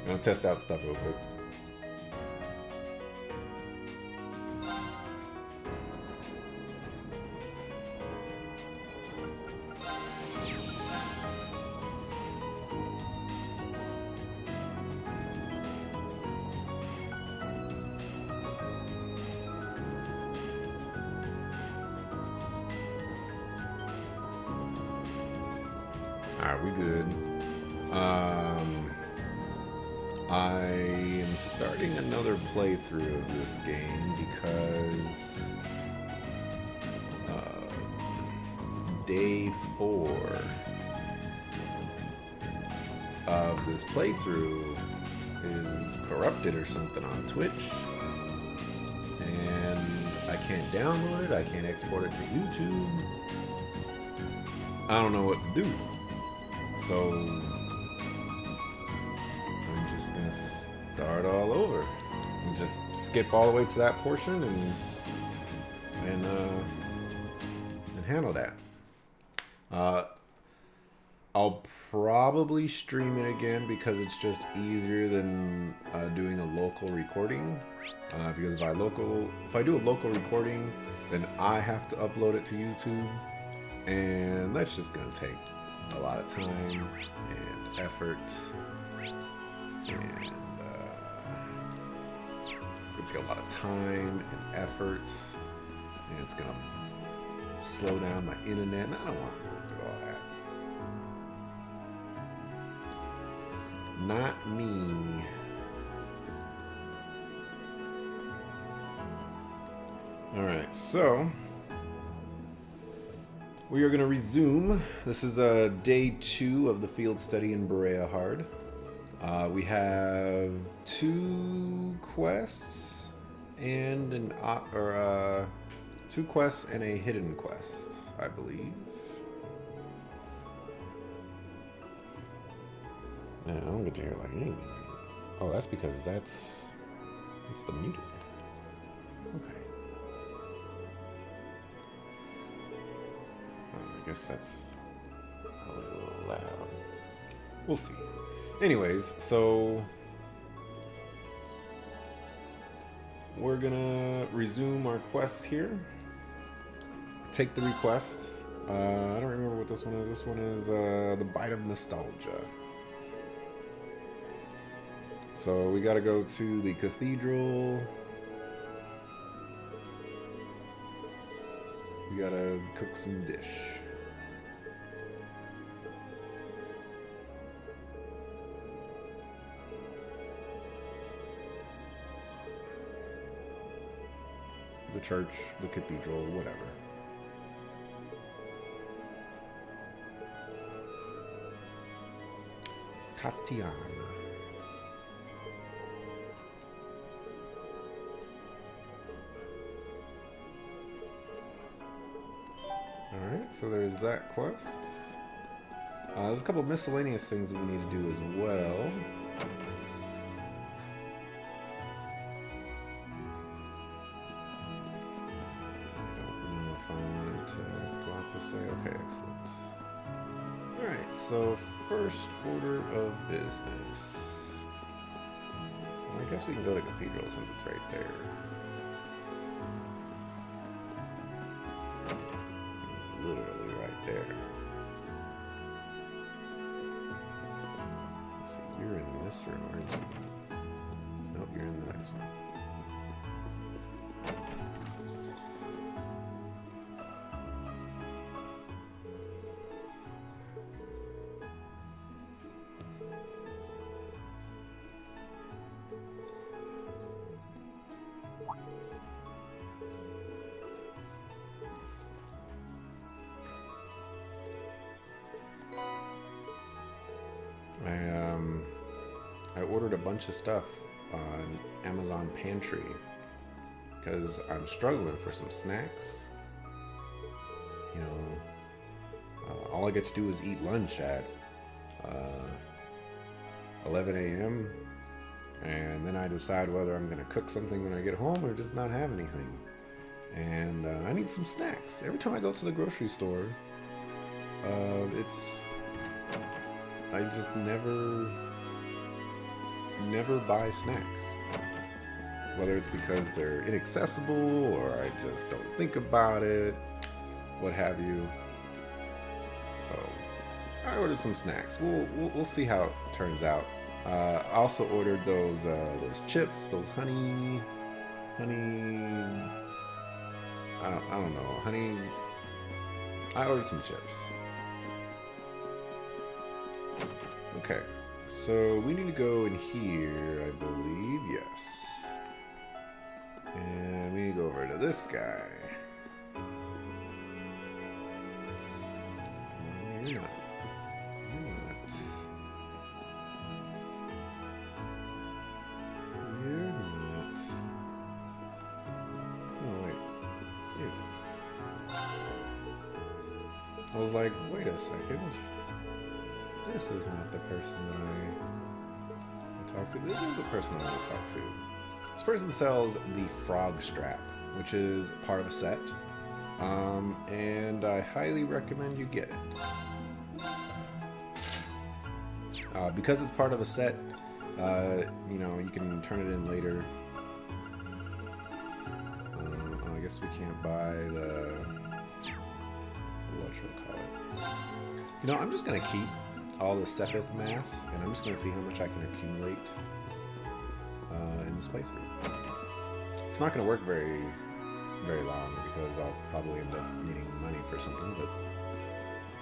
I'll test out stuff real quick. Alright, we good. I am starting another playthrough of this game because day 4 of this playthrough is corrupted or something on Twitch, and I can't download it, I can't export it to YouTube. I don't know what to do. So I'm just gonna start all over and just skip all the way to that portion and handle that. I'll probably stream it again because it's just easier than doing a local recording. Because if I do a local recording, then I have to upload it to YouTube, and that's just gonna take a lot of time and effort, and it's gonna take a lot of time and effort, and it's gonna slow down my internet, and I don't want to go through all that. Not me. Alright, so we are going to resume. This is day 2 of the field study in Berea Hard. We have 2 quests and 2 quests and a hidden quest, I believe. Man, I don't get to hear like anything. Oh, that's because it's the muted. Okay. I guess that's probably a little loud. We'll see. Anyways, so we're gonna resume our quests here. Take the request. I don't remember what this one is. This one is the Bite of Nostalgia. So we gotta go to the cathedral. We gotta cook some dish. The church, the cathedral, whatever. Tatiana. Alright, so there's that quest. There's a couple of miscellaneous things that we need to do as well. Okay, excellent. Alright, so first order of business. Well, I guess we can go to Cathedral since it's right there. Literally right there. Let's see, you're in this room, aren't you? Nope, you're in the next one. I ordered a bunch of stuff on Amazon Pantry because I'm struggling for some snacks. You know, all I get to do is eat lunch at 11 a.m. and then I decide whether I'm going to cook something when I get home or just not have anything. And I need some snacks. Every time I go to the grocery store, I just never never buy snacks. Whether it's because they're inaccessible or I just don't think about it, what have you. So I ordered some snacks. We'll see how it turns out. I also ordered those chips, those honey. I don't know, honey. I ordered some chips. Okay, so we need to go in here, I believe. Yes, and we need to go over to this guy. No, you're not. I was like, wait a second. This is not the person that I talked to. This is the person I want to talk to. This person sells the Frog Strap, which is part of a set. And I highly recommend you get it. Because it's part of a set, you know, you can turn it in later. I guess we can't buy the... whatchamacallit. You know, I'm just gonna keep all the Sepith mass, and I'm just gonna see how much I can accumulate in this playthrough. It's not gonna work very long because I'll probably end up needing money for something, but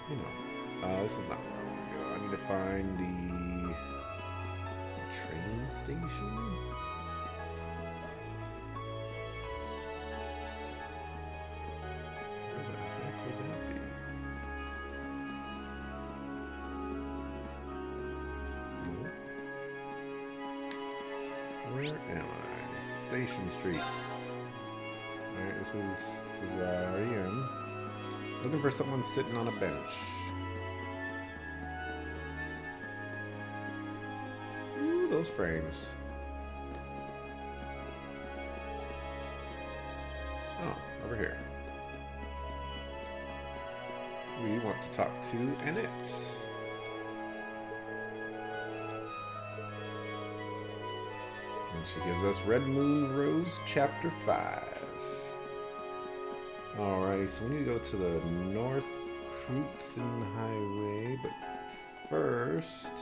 you know, this is not where I want to go. I need to find the train station. Where am I? Station Street. Alright, this is where I already am. Looking for someone sitting on a bench. Ooh, those frames. Oh, over here. We want to talk to Annette. She gives us Red Moon Rose Chapter 5. Alrighty, so we need to go to the North Crutzen Highway, but first,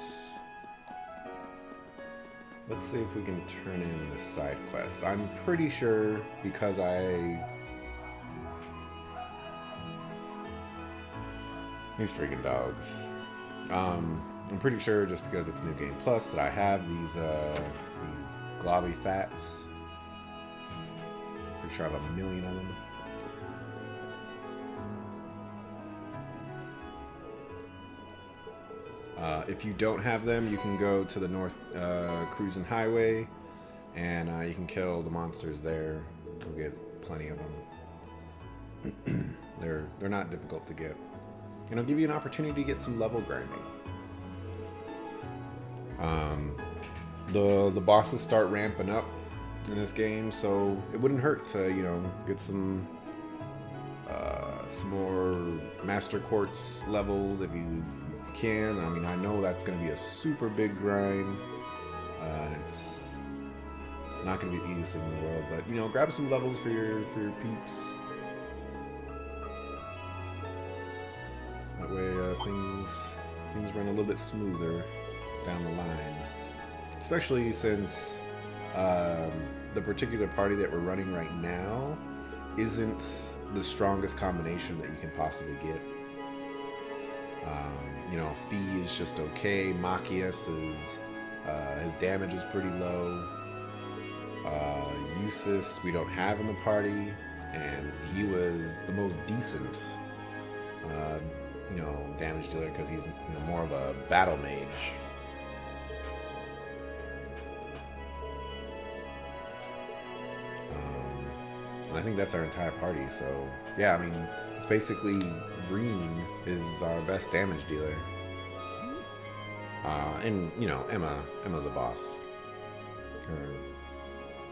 let's see if we can turn in the side quest. I'm pretty sure because these freaking dogs. I'm pretty sure just because it's New Game Plus that I have these globby fats. Pretty sure I have 1 million of them. If you don't have them, you can go to the North Cruisen Highway, and you can kill the monsters there. You'll get plenty of them. They're not difficult to get, and it'll give you an opportunity to get some level grinding. The bosses start ramping up in this game, so it wouldn't hurt to, you know, get some more Master Quartz levels if you can. I mean, I know that's going to be a super big grind, and it's not going to be the easiest thing in the world, but, you know, grab some levels for your peeps. That way things run a little bit smoother down the line. Especially since the particular party that we're running right now isn't the strongest combination that you can possibly get. You know, Fee is just okay. Machias is, his damage is pretty low. Eustace we don't have in the party, and he was the most decent, you know, damage dealer because he's, you know, more of a battle mage. And I think that's our entire party, so yeah, I mean, it's basically Green is our best damage dealer. And, you know, Emma's a boss.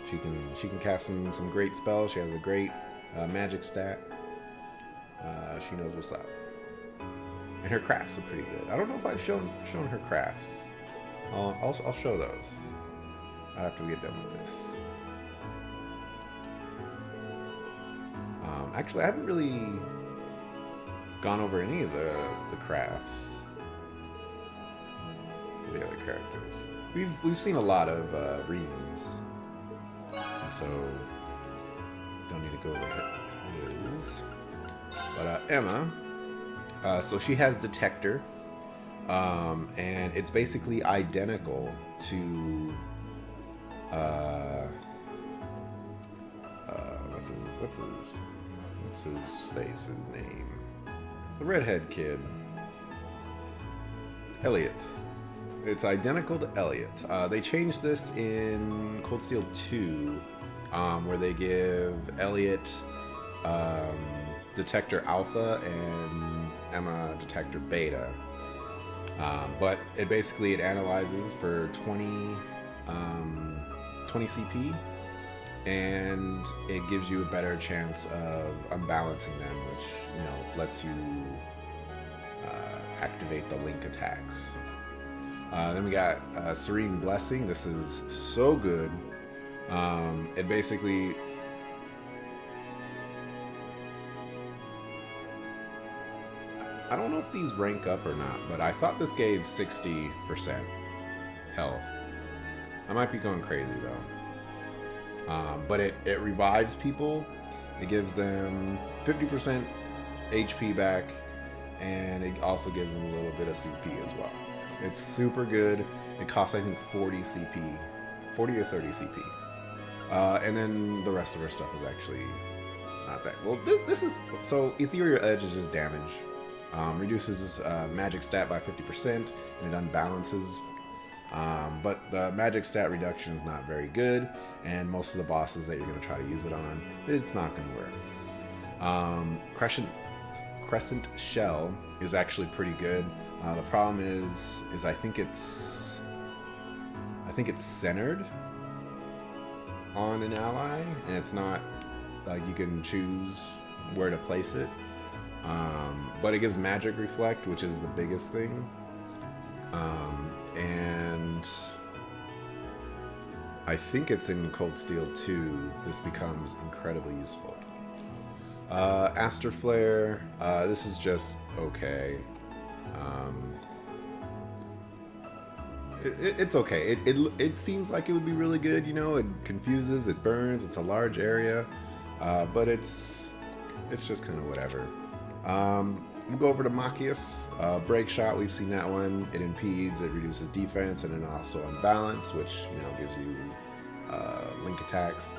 She can cast some great spells. She has a great magic stat. She knows what's up. And her crafts are pretty good. I don't know if I've shown her crafts. I'll show those. after we get done with this. Actually, I haven't really gone over any of the crafts for the other characters. We've seen a lot of Reans, and so don't need to go over his. But Emma, so she has Detector, and it's basically identical to what's his face's name? The redhead kid. Elliot. It's identical to Elliot. They changed this in Cold Steel 2, where they give Elliot Detector Alpha and Emma Detector Beta. But it analyzes for 20 CP, and it gives you a better chance of unbalancing them, which, you know, lets you activate the link attacks. Then we got Serene Blessing. This is so good. It basically I don't know if these rank up or not, but I thought this gave 60% health. I might be going crazy though. But it revives people. It gives them 50% HP back, and it also gives them a little bit of CP as well. It's super good. It costs, I think, 40 CP, 40 or 30 CP. And then the rest of her stuff is actually not that. Well, this is, so Ethereal Edge is just damage. Reduces magic stat by 50%, and it unbalances. But the magic stat reduction is not very good, and most of the bosses that you're going to try to use it on, it's not going to work. Crescent Shell is actually pretty good. The problem is I think it's centered on an ally, and it's not like you can choose where to place it. But it gives magic reflect, which is the biggest thing. And I think it's in Cold Steel 2, this becomes incredibly useful. Aster Flare, this is just okay. It's okay. It seems like it would be really good, you know. It confuses, it burns, it's a large area, but it's just kind of whatever. We'll go over to Machias. Break Shot, we've seen that one. It impedes, it reduces defense, and then also unbalance, which, you know, gives you link attacks.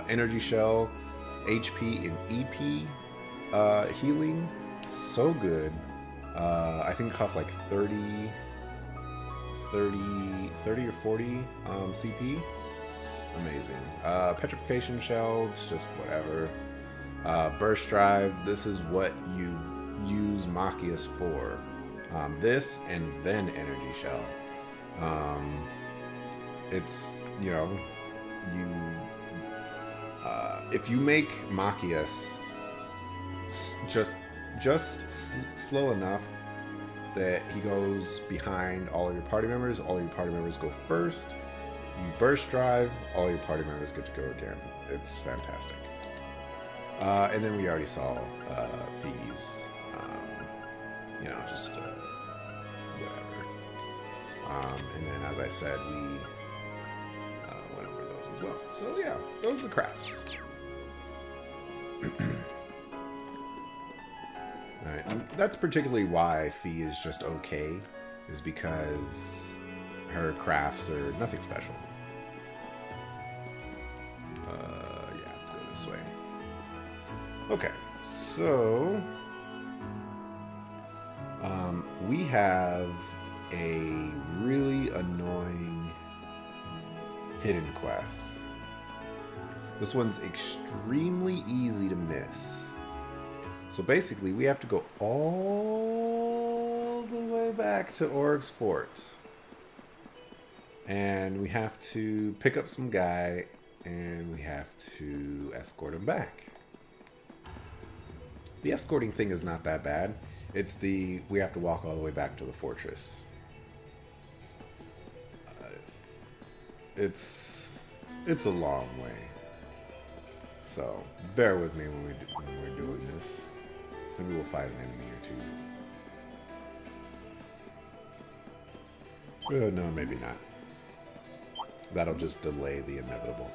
Energy Shell, HP and EP healing, so good. I think it costs like 30 or 40 CP. It's amazing. Petrification Shell, it's just whatever. Burst Drive, this is what you use Machias for. This and then Energy Shell. It's, you know, if you make Machias just slow enough that he goes behind all of your party members, all your party members go first, you burst drive, all your party members get to go again. It's fantastic. And then we already saw fees. You know, just whatever. And then, as I said, we went over those as well. So yeah, those are the crafts. Alright, and that's particularly why Fee is just okay, is because her crafts are nothing special. Yeah, let's go this way. Okay, so we have a really annoying hidden quest. This one's extremely easy to miss. So basically, we have to go all the way back to Oryx Fort. And we have to pick up some guy, and we have to escort him back. The escorting thing is not that bad. It's we have to walk all the way back to the fortress. it's a long way. So bear with me when we're doing this. Maybe we'll fight an enemy or two. No, maybe not. That'll just delay the inevitable.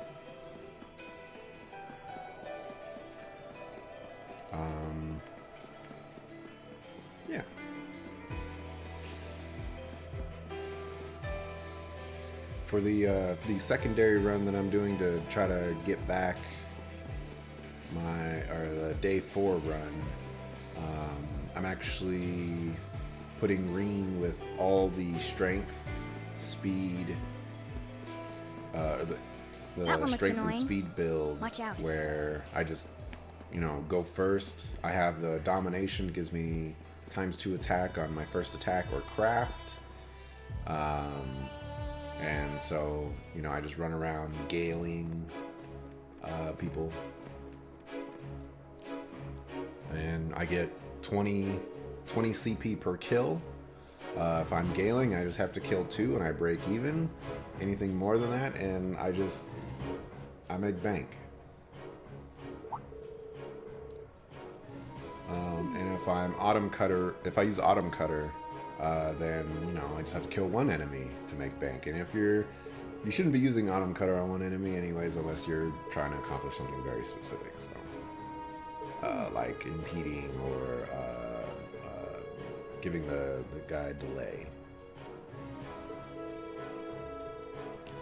Yeah. For the secondary run that I'm doing to try to get back the day 4 run, I'm actually putting Reen with all the strength, speed, the strength and speed build. Watch out. Where I just, go first. I have the domination, gives me ×2 attack on my first attack or craft. And so, I just run around galing people. And I get 20 CP per kill. If I'm galing, I just have to kill 2 and I break even. Anything more than that, and I make bank. And if I'm if I use Autumn Cutter, then I just have to kill 1 enemy to make bank. And you shouldn't be using Autumn Cutter on 1 enemy anyways, unless you're trying to accomplish something very specific. So, like impeding or giving the guy delay.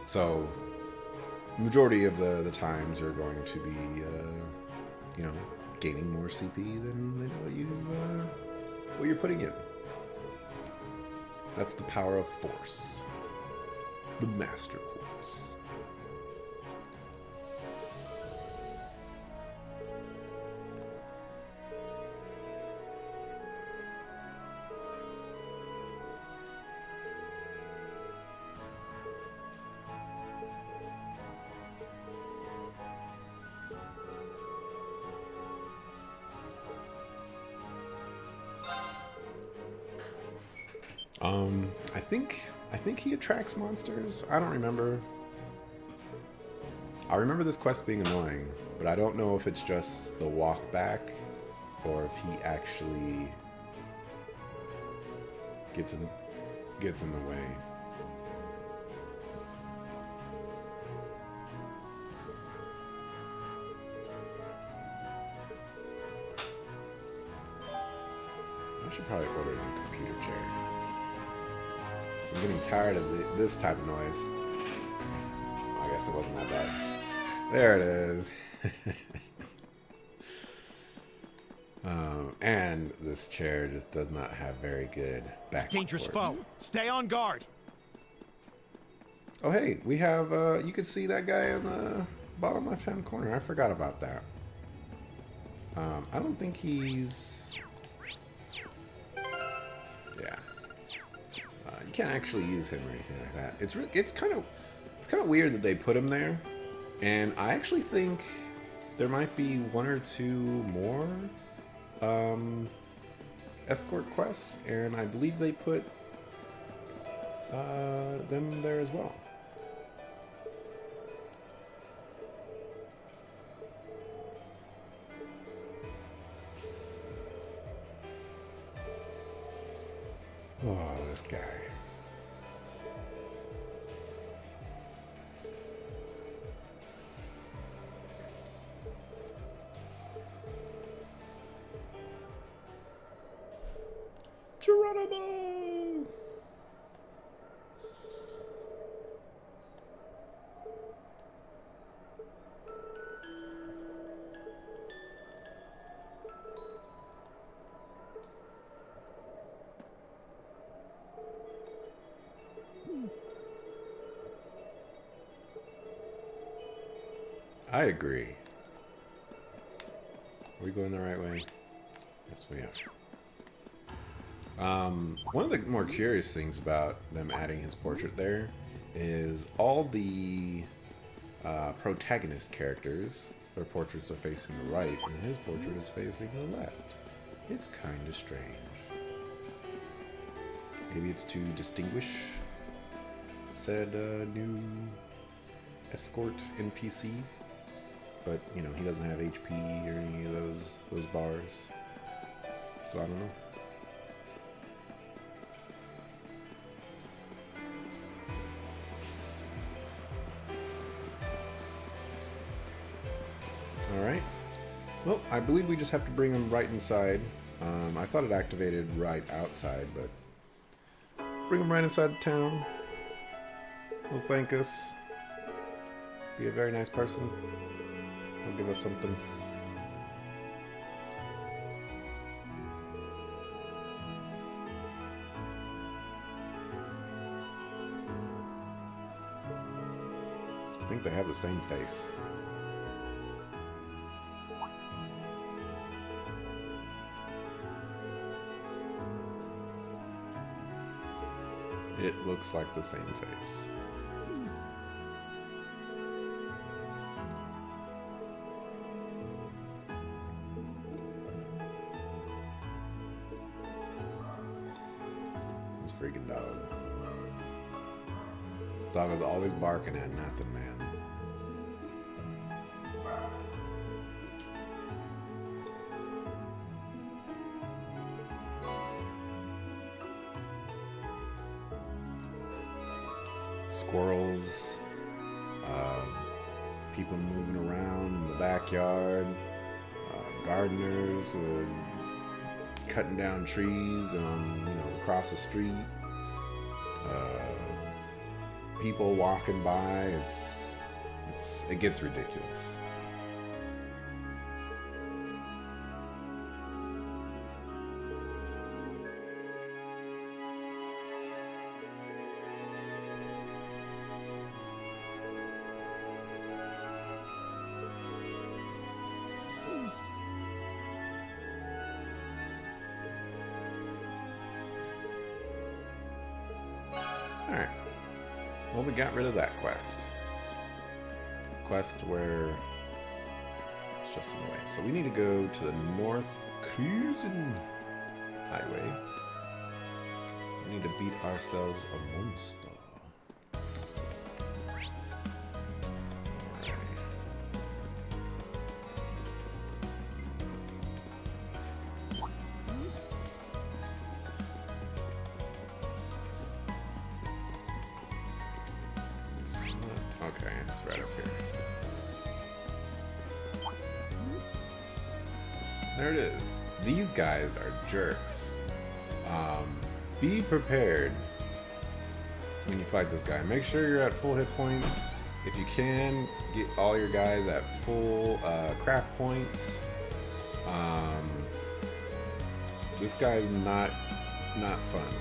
So, majority of the times you're going to be, gaining more CP than what you're putting in. That's the power of force. The Master Quartz. I think he attracts monsters. I don't remember. I remember this quest being annoying, but I don't know if it's just the walk back or if he actually gets in the way. I should probably order a new computer chair. I'm getting tired of this type of noise. I guess it wasn't that bad. There it is. And this chair just does not have very good back Dangerous support. foe. Stay on guard. Oh hey, we have you can see that guy in the bottom left-hand corner. I forgot about that. I don't think he's... Yeah. You can't actually use him or anything like that. It's kind of weird that they put him there, and I actually think there might be 1 or 2 more escort quests, and I believe they put them there as well. Oh, this guy. Geronimo! I agree. Are we going the right way? Yes, we are. One of the more curious things about them adding his portrait there is all the protagonist characters, their portraits are facing the right, and his portrait is facing the left. It's kind of strange. Maybe it's to distinguish said new escort NPC, but you know he doesn't have HP or any of those bars, so I don't know. All right. Well, I believe we just have to bring him right inside. I thought it activated right outside, but bring him right inside the town. He'll thank us. Be a very nice person. He'll give us something. I think they have the same face. It looks like the same face. This freaking dog. Dog is always barking at nothing, man. Squirrels, people moving around in the backyard, gardeners cutting down trees across the street, people walking by. It gets ridiculous. Alright. Well, we got rid of that quest. Quest where it's just in the way. So we need to go to the North Cruising Highway. We need to beat ourselves a monster. Okay, it's right up here. There it is. These guys are jerks. Be prepared when you fight this guy. Make sure you're at full hit points. If you can, get all your guys at full craft points. This guy's not fun.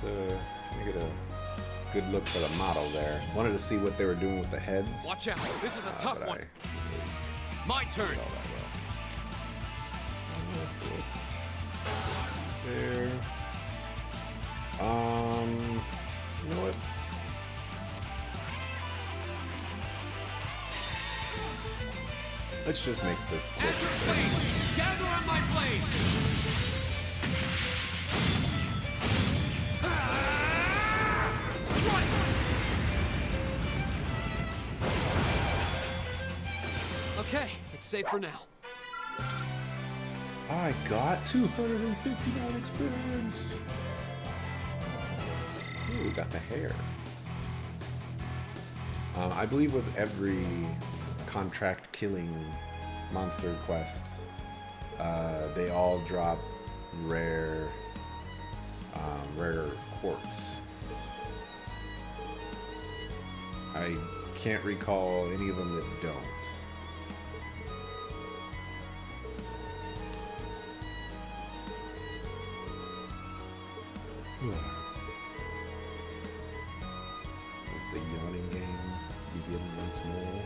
Let me get a good look for the model there. Wanted to see what they were doing with the heads. Watch out! This is a tough one. My turn. There. You know what? Let's just make this quick. As your blades, gather on my blade. Okay, it's safe for now. I got 259 experience. Ooh, we got the hair. I believe with every contract killing monster quest, they all drop rare quartz. I can't recall any of them that don't. As the yawning game begin once more.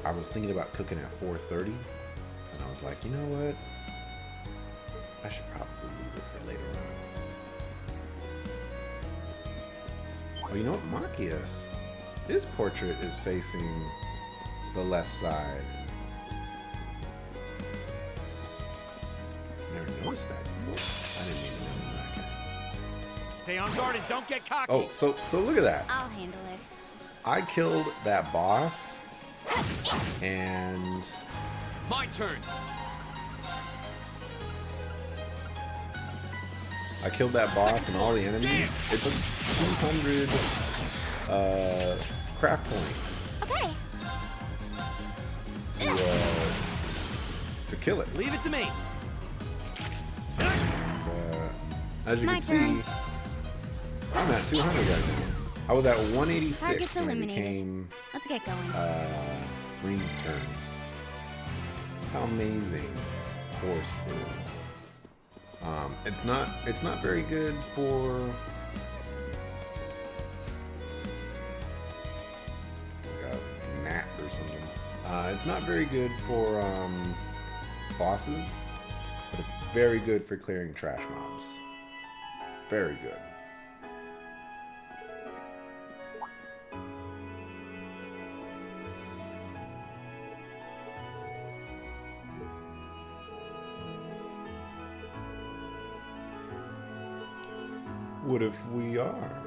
I was thinking about cooking at 4:30, and I was like, you know what? I should probably leave it for later on. Oh, you know what? Machias, his portrait is facing the left side. Never noticed that before. I didn't even notice that. Stay on guard and don't get cocky. Oh, so look at that. I'll handle it. I killed that boss, and My turn. I killed that boss and all the enemies. It took 200 craft points Okay. to kill it. Leave it to me. As you My can see, turn. I'm at 200 right now. I was at 186 Target's when it eliminated. became Let's get going. Green's turn. How amazing Force is. It's not very good for like a gnat or something. It's not very good for bosses, but it's very good for clearing trash mobs. Very good. What if we are?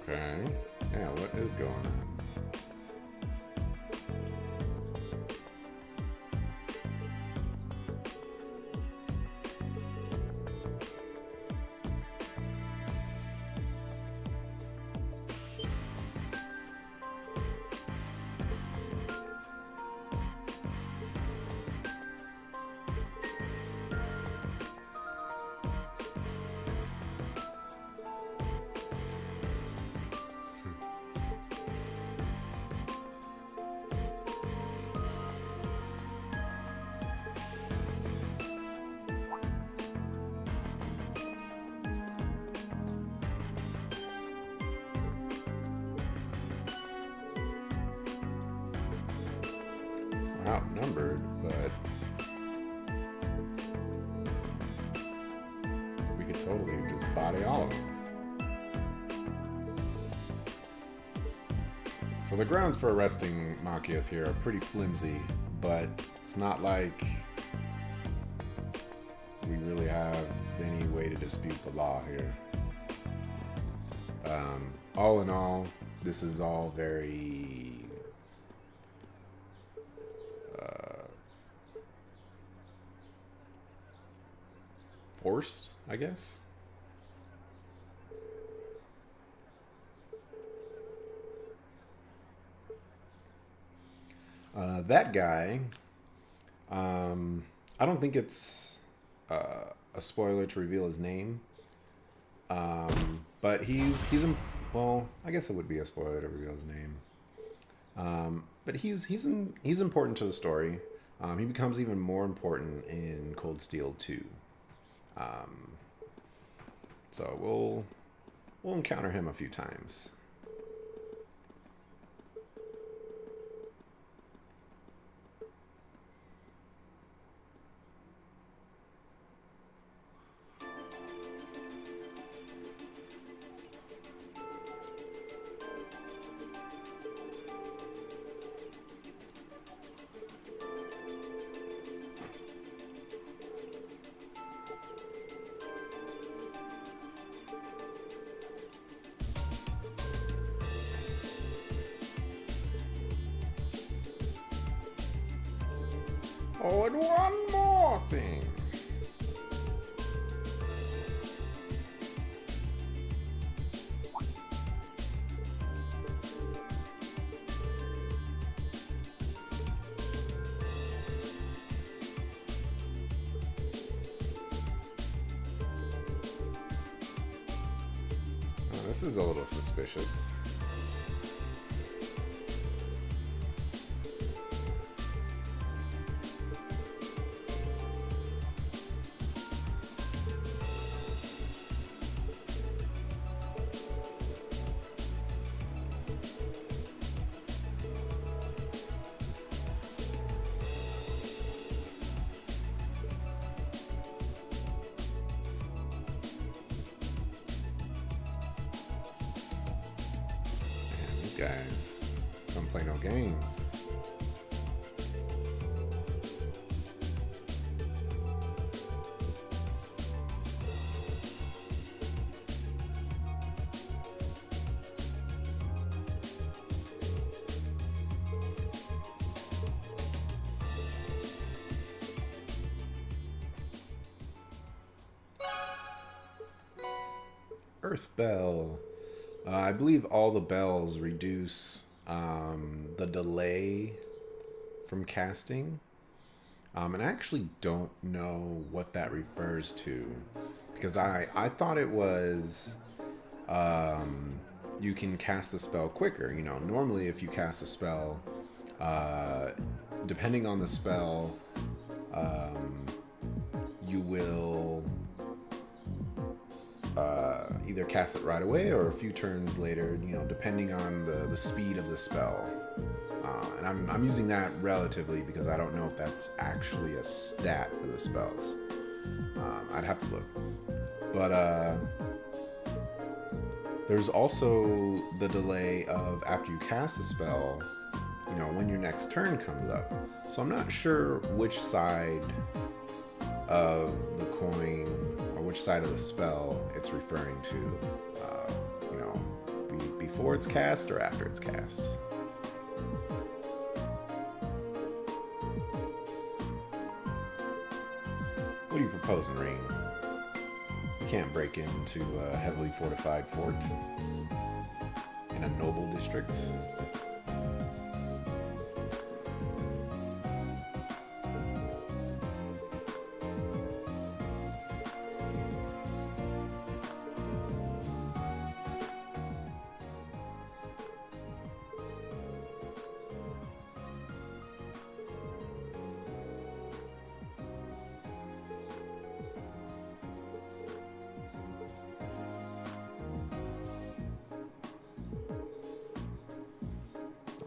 Okay. Yeah, what is going on? Outnumbered, but we could totally just body all of them. So the grounds for arresting Machias here are pretty flimsy, but it's not like we really have any way to dispute the law here. All in all, this is all very forced, I guess. That guy, I don't think it's a spoiler to reveal his name, but well, I guess it would be a spoiler to reveal his name. But he's important to the story. He becomes even more important in Cold Steel 2. So we'll encounter him a few times. Oh, and one more thing. This is a little suspicious. Guys, don't play no games. Earth Bell. I believe all the bells reduce the delay from casting. And I actually don't know what that refers to, because I thought it was you can cast a spell quicker. You know, normally if you cast a spell, depending on the spell, you will either cast it right away or a few turns later, you know, depending on the speed of the spell. And I'm using that relatively because I don't know if that's actually a stat for the spells. I'd have to look. But there's also the delay of after you cast a spell, you know, when your next turn comes up. So I'm not sure which side of the coin or which side of the spell it's referring to, you know, before it's cast or after it's cast. What are you proposing, Rain? You can't break into a heavily fortified fort in a noble district.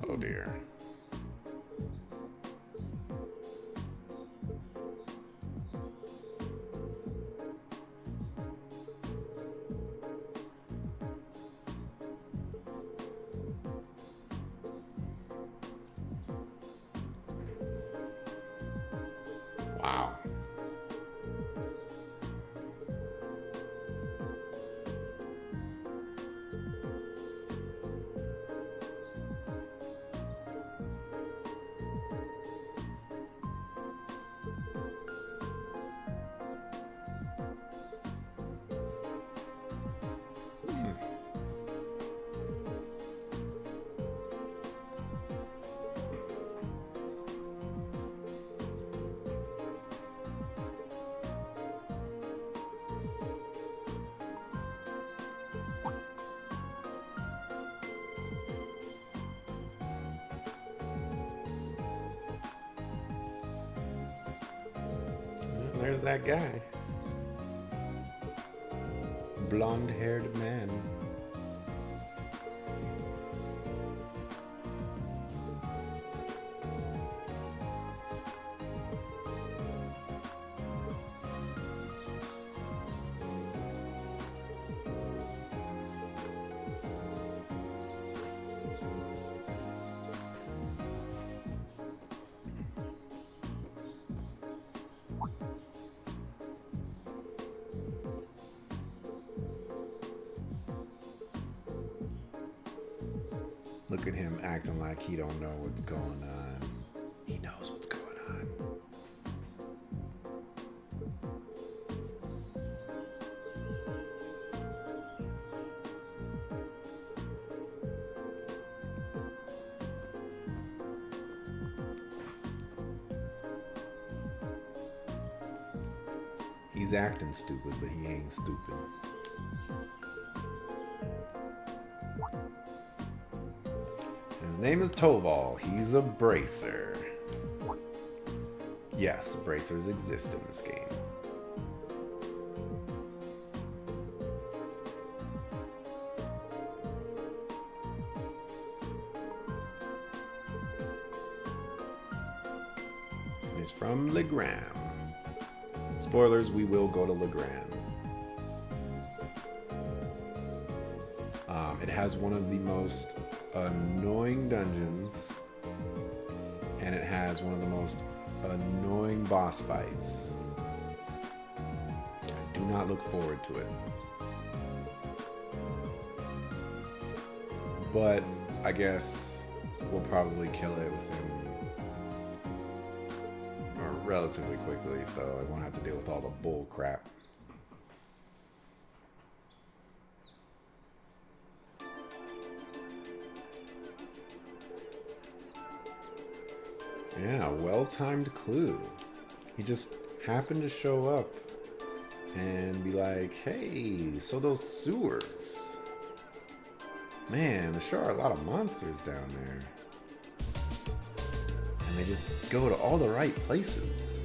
Oh dear. Wow. There's that guy. Blonde-haired man. Look at him acting like he don't know what's going on. He knows what's going on. He's acting stupid, but he ain't stupid. His name is Toval. He's a bracer. Yes, bracers exist in this game. And he's from Legram. Spoilers, we will go to Legram. It has one of the most annoying dungeons, and it has one of the most annoying boss fights. I do not look forward to it. But I guess we'll probably kill it within or relatively quickly, so I won't have to deal with all the bull crap. Yeah, well-timed clue. He just happened to show up and be like, hey, so those sewers. Man, there sure are a lot of monsters down there. And they just go to all the right places.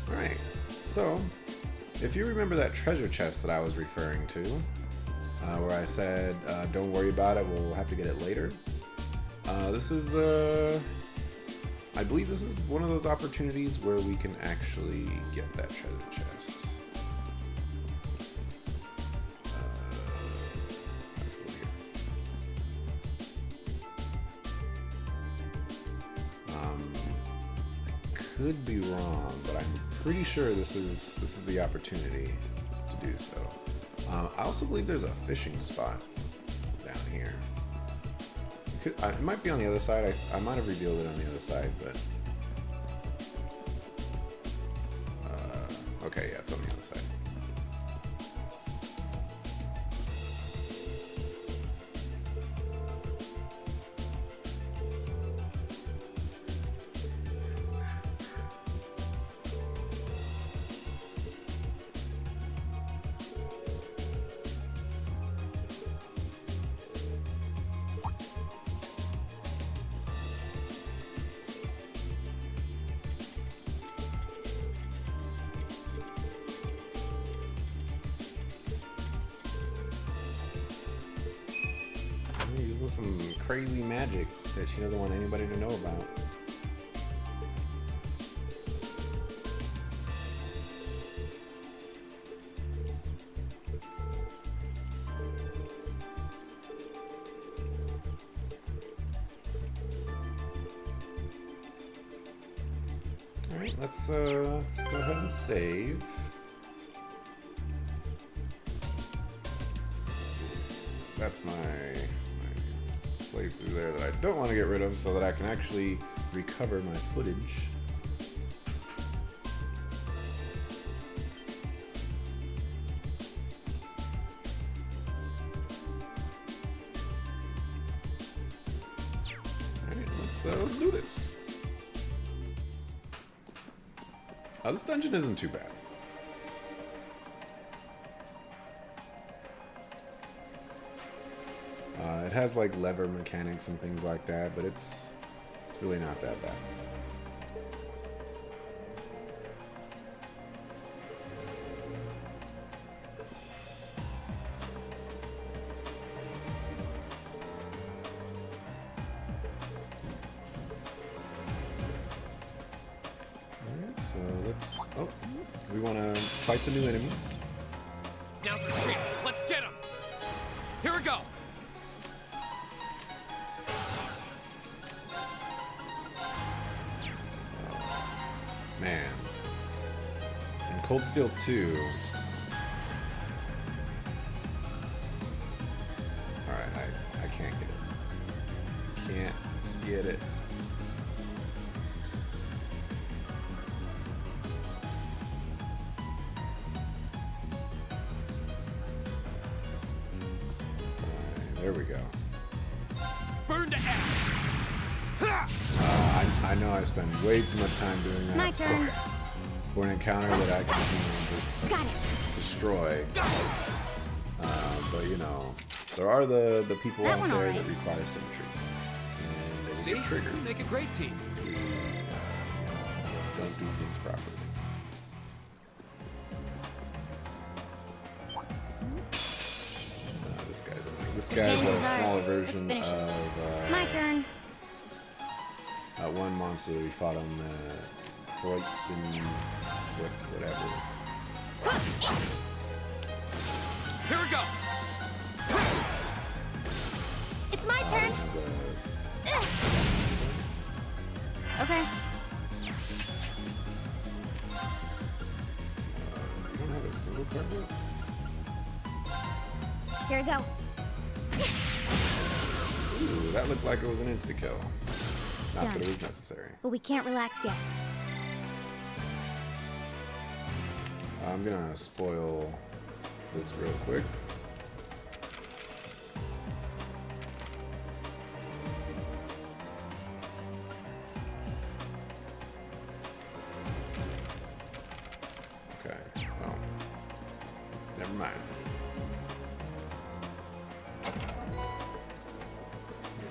Alright, so if you remember that treasure chest that I was referring to, where I said, don't worry about it, we'll have to get it later. This is, I believe this is one of those opportunities where we can actually get that treasure chest. I could be wrong, but I'm pretty sure this is the opportunity to do so. I also believe there's a fishing spot down here. It might be on the other side. I might have revealed it on the other side, but... okay, yeah, it's on the other side. Using some crazy magic that she doesn't want anybody to know about. Alright, let's go ahead and save. That's my playthrough there that I don't want to get rid of so that I can actually recover my footage. Alright, let's do this. This dungeon isn't too bad. It has like lever mechanics and things like that, but it's really not that bad. Alright, so let's... oh, we want to fight the new enemies. Now's our chance. Let's get him. Here we go. Man. And Cold Steel 2. Alright, I can't get it. Can't get it. Alright, there we go. Burn to ash. I know I spend way too much time doing that. My turn. For an encounter that I can just destroy. But you know, there are the people That out one there alright. that require symmetry, and they will See? get triggered. Make a great team. We don't do things properly. This guy's annoying. This guy's Advantage a is ours. smaller Let's version finish it. of My turn. one monster we fought on the Kreutz and whatever. Here we go. It's my turn. Ugh. Okay. You don't have a single target? Here we go. Ooh, that looked like it was an insta-kill. Not Done. that it was necessary. But we can't relax yet. I'm gonna spoil this real quick. Okay. Oh. Never mind.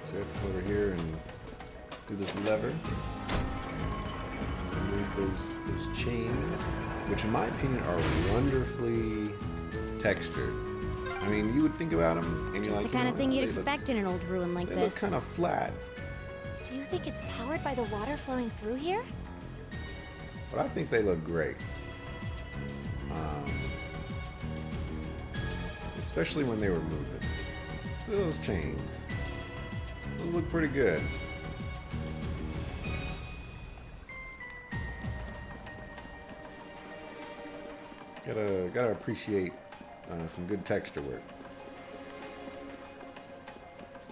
So we have to come over here and do this lever. Remove those chains, which in my opinion are wonderfully textured. I mean, you would think about them and you're Just like, the kind of thing you'd they look- expect in an old ruin like They look this. kind of flat, Do you think it's powered by the water flowing through here? but I think they look great. Especially when they were moving. Look at those chains. Those look pretty good. Gotta appreciate some good texture work.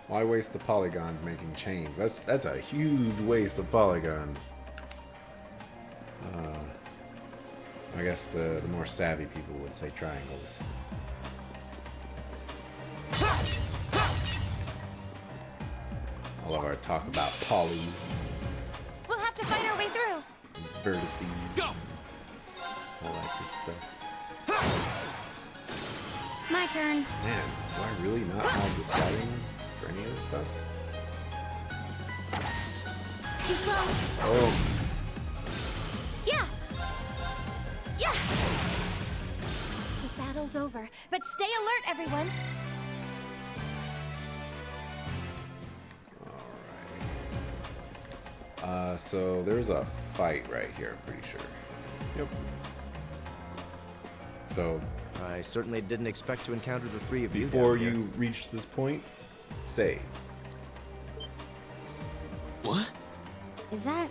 Why waste the polygons making chains? That's a huge waste of polygons. I guess the more savvy people would say triangles. I love our talk about polys, We'll have to fight our way through. vertices, Go. all that good stuff. My turn. Man, do I really not have the scouting for any of this stuff? Too slow. Oh, Yeah! Yeah! The battle's over, but stay alert, everyone. alright. So there's a fight right here, I'm pretty sure. Yep. So I certainly didn't expect to encounter the three of you before down here. you reach this point, save. What? Is that...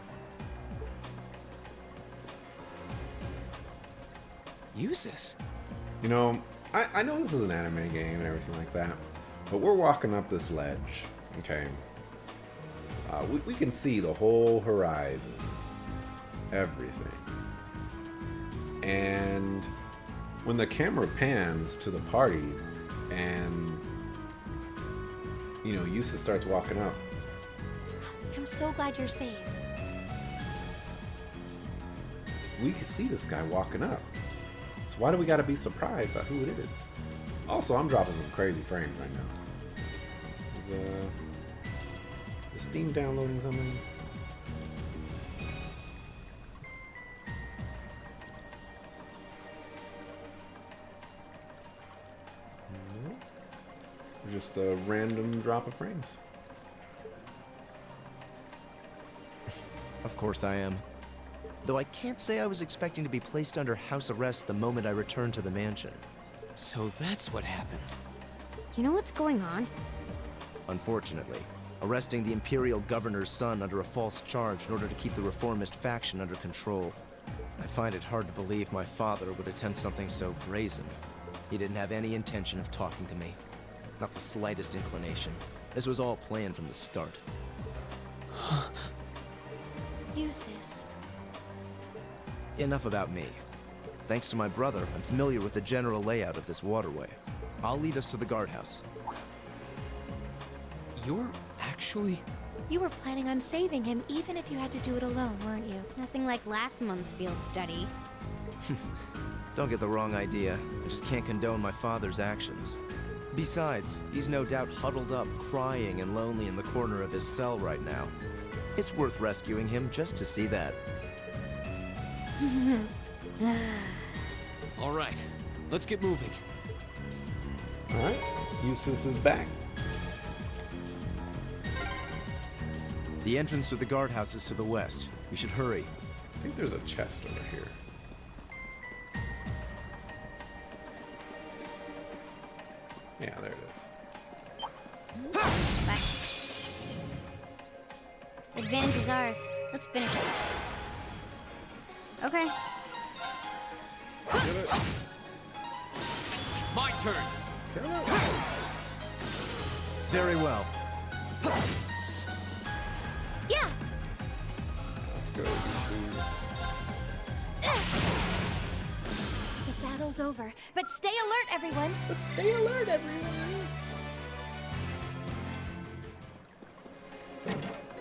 Use this. You know, I know this is an anime game and everything like that, but we're walking up this ledge, okay? We can see the whole horizon, everything. And when the camera pans to the party and, you know, Yusa starts walking up, I'm so glad you're safe. we can see this guy walking up. So why do we gotta be surprised at who it is? Also, I'm dropping some crazy frames right now. Is Steam downloading something? No. Just a random drop of frames. Of course I am. Though I can't say I was expecting to be placed under house arrest the moment I returned to the mansion. So that's what happened. You know what's going on? Unfortunately, arresting the Imperial Governor's son under a false charge in order to keep the reformist faction under control. I find it hard to believe my father would attempt something so brazen. He didn't have any intention of talking to me. Not the slightest inclination. This was all planned from the start. Uses. Enough about me. Thanks to my brother, I'm familiar with the general layout of this waterway. I'll lead us to the guardhouse. You're actually... You were planning on saving him even if you had to do it alone, weren't you? Nothing like last month's field study. Don't get the wrong idea. I just can't condone my father's actions. Besides, he's no doubt huddled up, crying and lonely in the corner of his cell right now. It's worth rescuing him just to see that. All right, let's get moving. Alright, Eustace is back. The entrance to the guardhouse is to the west. We should hurry. I think there's a chest over here. Yeah, there it is. Back. Advantage is ours. Let's finish it. Okay. Get it. My turn. Get it. Very well. Yeah! Let's go to... The battle's over, but stay alert, everyone! Stay alert, everyone!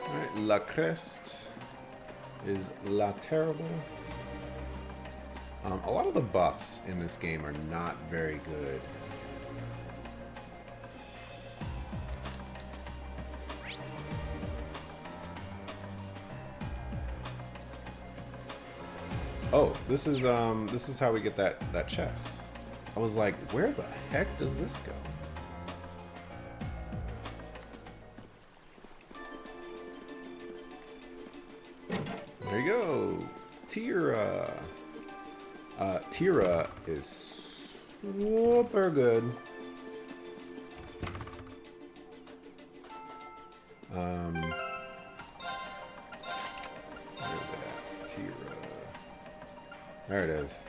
Alright, La Crest is La Terrible. A lot of the buffs in this game are not very good. Oh, this is how we get that chest. I was like, where the heck does this go? There you go. Tira. Tira is super good. Where's that? Tira. There it is.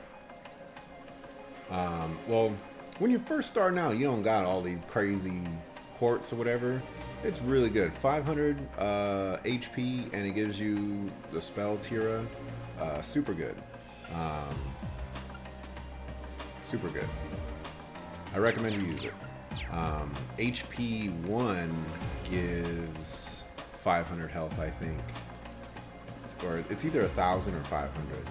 Well, when you're first starting out, you don't got all these crazy quartz or whatever. It's really good. 500 HP, and it gives you the spell Tira. Super good. Super good. I recommend you use it. HP 1 gives 500 health, I think. Or it's either 1,000 or 500.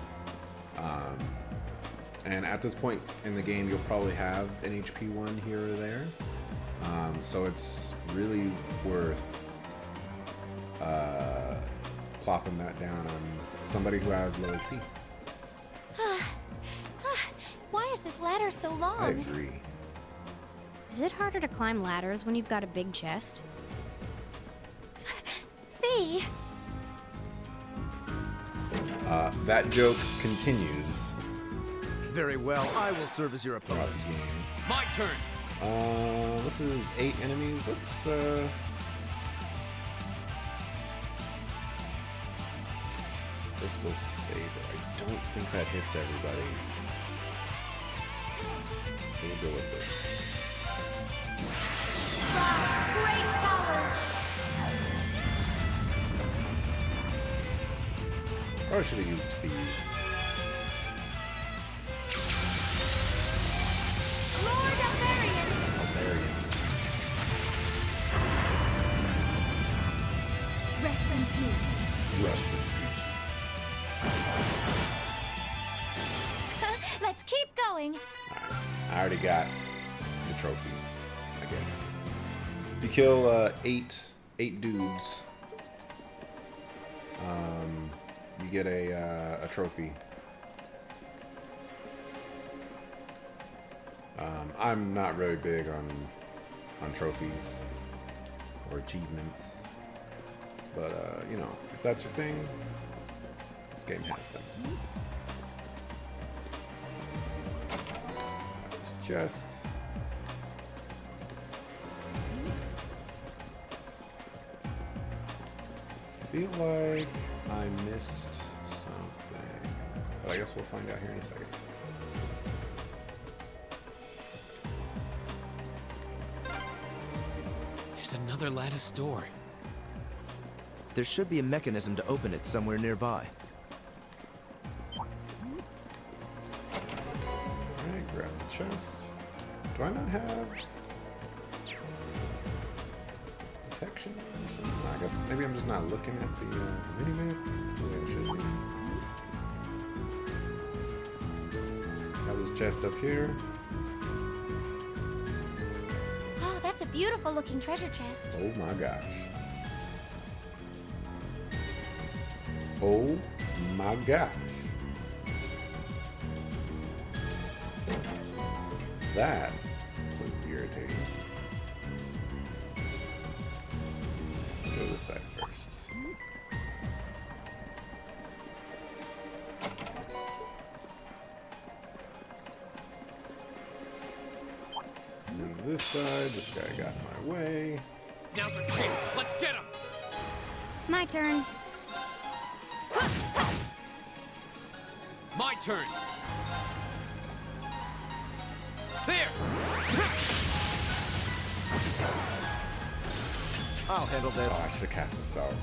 And at this point in the game, you'll probably have an HP 1 here or there. So it's really worth plopping that down on somebody who has low HP. Why is this ladder so long? I agree. Is it harder to climb ladders when you've got a big chest? Fee! That joke continues. Very well. I will serve as your opponent. My turn. This is 8 enemies. Let's Crystal Saber. I don't think that hits everybody. So we'll go with this. Rise, great towers! Or I should have used fees. Lord of Varian! Barbarian. Rest in peace. Rest in peace. Let's keep going. Alright, I already got the trophy, I guess. If you kill 8 dudes, you get a trophy. I'm not really big on trophies or achievements, but you know, if that's your thing, this game has them. This chest. Feel like I missed something, but I guess we'll find out here in a second. There's another lattice door. There should be a mechanism to open it somewhere nearby. Alright, grab the chest. Do I not have detection or something? I guess maybe I'm just not looking at the minimap the way I should be. Got those chest up here. Oh, that's a beautiful looking treasure chest. Oh my gosh. Oh my gosh. That was irritating. Let's go this side first. Move this side. This guy got in my way. Now's our chance. Let's get him. My turn. My turn. There. I'll handle this. Oh, I should have cast the spell.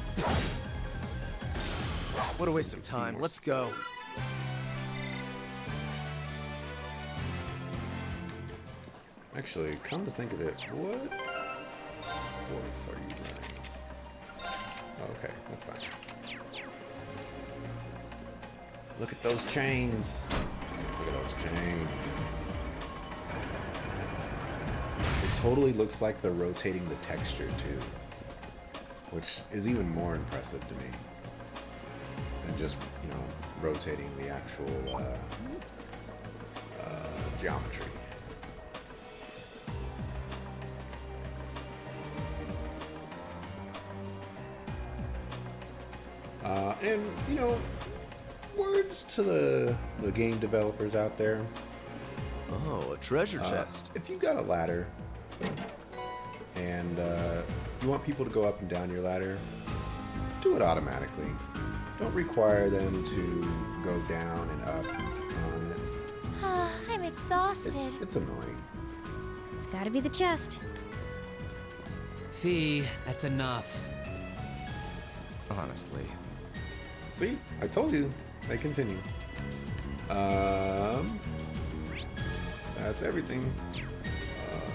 What a waste of time. Let's go. Actually, come to think of it, what words are you running? Okay, that's fine. Look at those chains. Look at those chains. It totally looks like they're rotating the texture too, which is even more impressive to me than just, you know, rotating the actual geometry. And, you know, words to the game developers out there. Oh, a treasure chest. If you got a ladder and you want people to go up and down your ladder, do it automatically. Don't require them to go down and up on it. I'm exhausted. It's annoying. It's gotta be the chest. Fee, that's enough. Honestly. See, I told you. They continue. That's everything.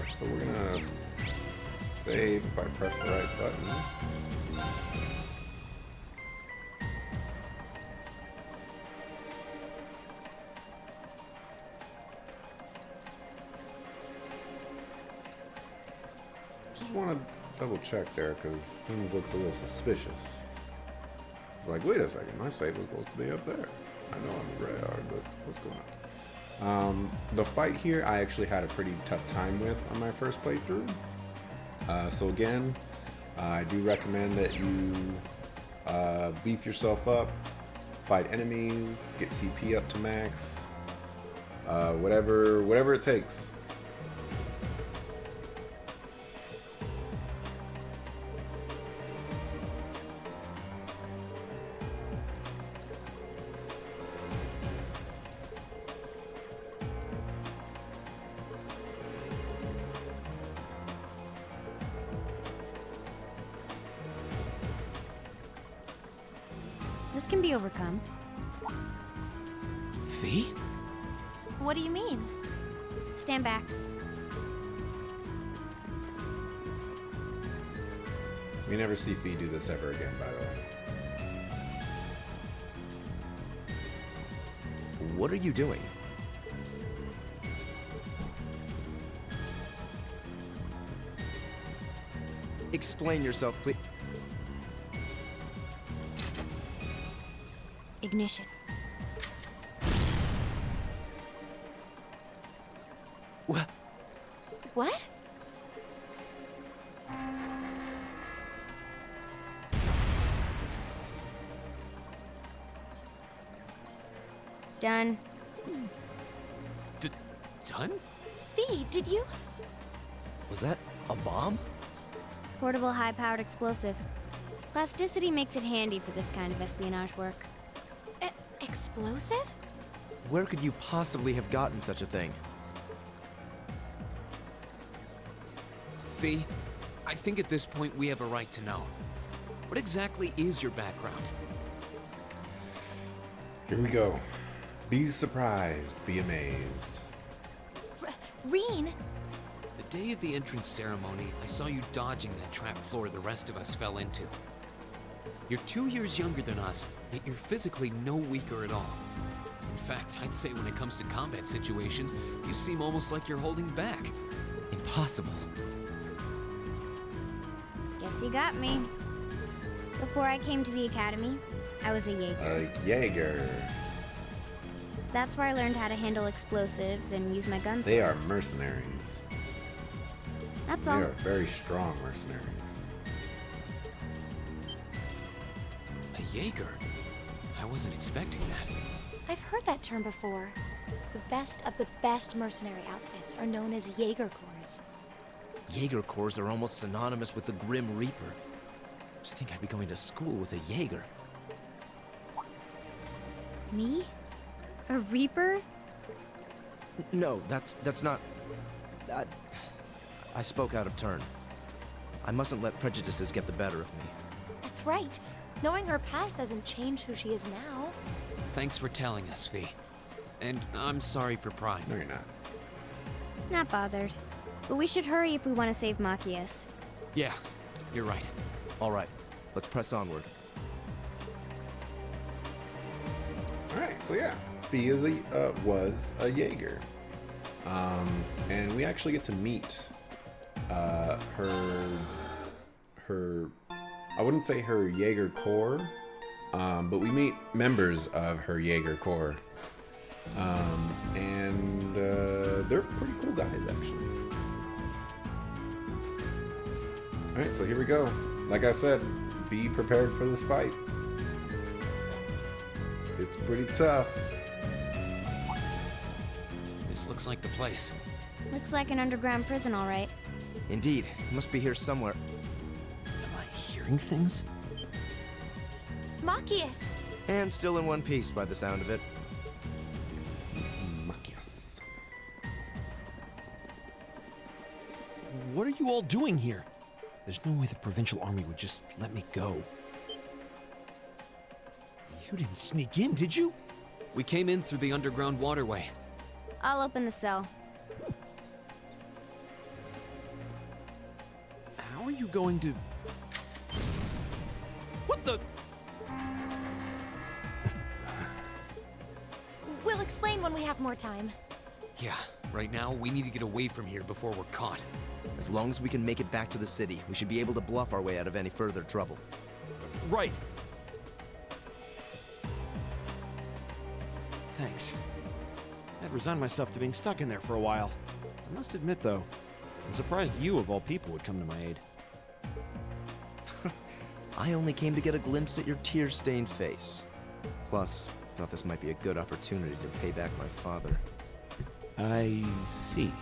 So we're gonna save if I press the right button. Just want to double check there because things looked a little suspicious. It's like, wait a second, my save was supposed to be up there. I know I'm a radar, but what's going on? The fight here, I actually had a pretty tough time with on my first playthrough. So again, I do recommend that you beef yourself up, fight enemies, get CP up to max, whatever it takes. This can be overcome. Fee? What do you mean? Stand back. We never see Fee do this ever again, by the way. What are you doing? Explain yourself, please. Ignition. What? What? Done. Done? Fee, did you? Was that a bomb? Portable high-powered explosive. Plasticity makes it handy for this kind of espionage work. Explosive? Where could you possibly have gotten such a thing? Fee, I think at this point we have a right to know. What exactly is your background? Here we go. Be surprised, be amazed. Rean? The day of the entrance ceremony, I saw you dodging that trap floor the rest of us fell into. You're 2 years younger than us, yet you're physically no weaker at all. In fact, I'd say when it comes to combat situations, you seem almost like you're holding back. Impossible. Guess you got me. Before I came to the academy, I was a Jaeger. A Jaeger. That's where I learned how to handle explosives and use my gun They are swords. mercenaries. That's They all. are very strong mercenaries. A Jaeger? I wasn't expecting that. I've heard that term before. The best of the best mercenary outfits are known as Jaeger Corps. Jaeger Corps are almost synonymous with the Grim Reaper. Do you think I'd be going to school with a Jaeger? Me? A Reaper? No, that's not... I spoke out of turn. I mustn't let prejudices get the better of me. That's right. Knowing her past doesn't change who she is now. Thanks for telling us, Fee. And I'm sorry for prying. No, you're not. Not bothered. But we should hurry if we want to save Machias. Yeah, you're right. All right, let's press onward. Alright, so yeah. Fee is was a Jaeger. And we actually get to meet her I wouldn't say her Jaeger Corps, but we meet members of her Jaeger Corps. And they're pretty cool guys, actually. Alright, so here we go. Like I said, be prepared for this fight. It's pretty tough. This looks like the place. Looks like an underground prison, all right. Indeed, it must be here somewhere. Am I hearing things? Machias! And still in one piece by the sound of it. Machias. What are you all doing here? There's no way the Provincial Army would just let me go. You didn't sneak in, did you? We came in through the underground waterway. I'll open the cell. How are you going to... What the... We'll explain when we have more time. Yeah, right now we need to get away from here before we're caught. As long as we can make it back to the city, we should be able to bluff our way out of any further trouble. Right. Thanks. I'd resigned myself to being stuck in there for a while. I must admit, though, I'm surprised you, of all people, would come to my aid. I only came to get a glimpse at your tear-stained face. Plus, thought this might be a good opportunity to pay back my father. I see.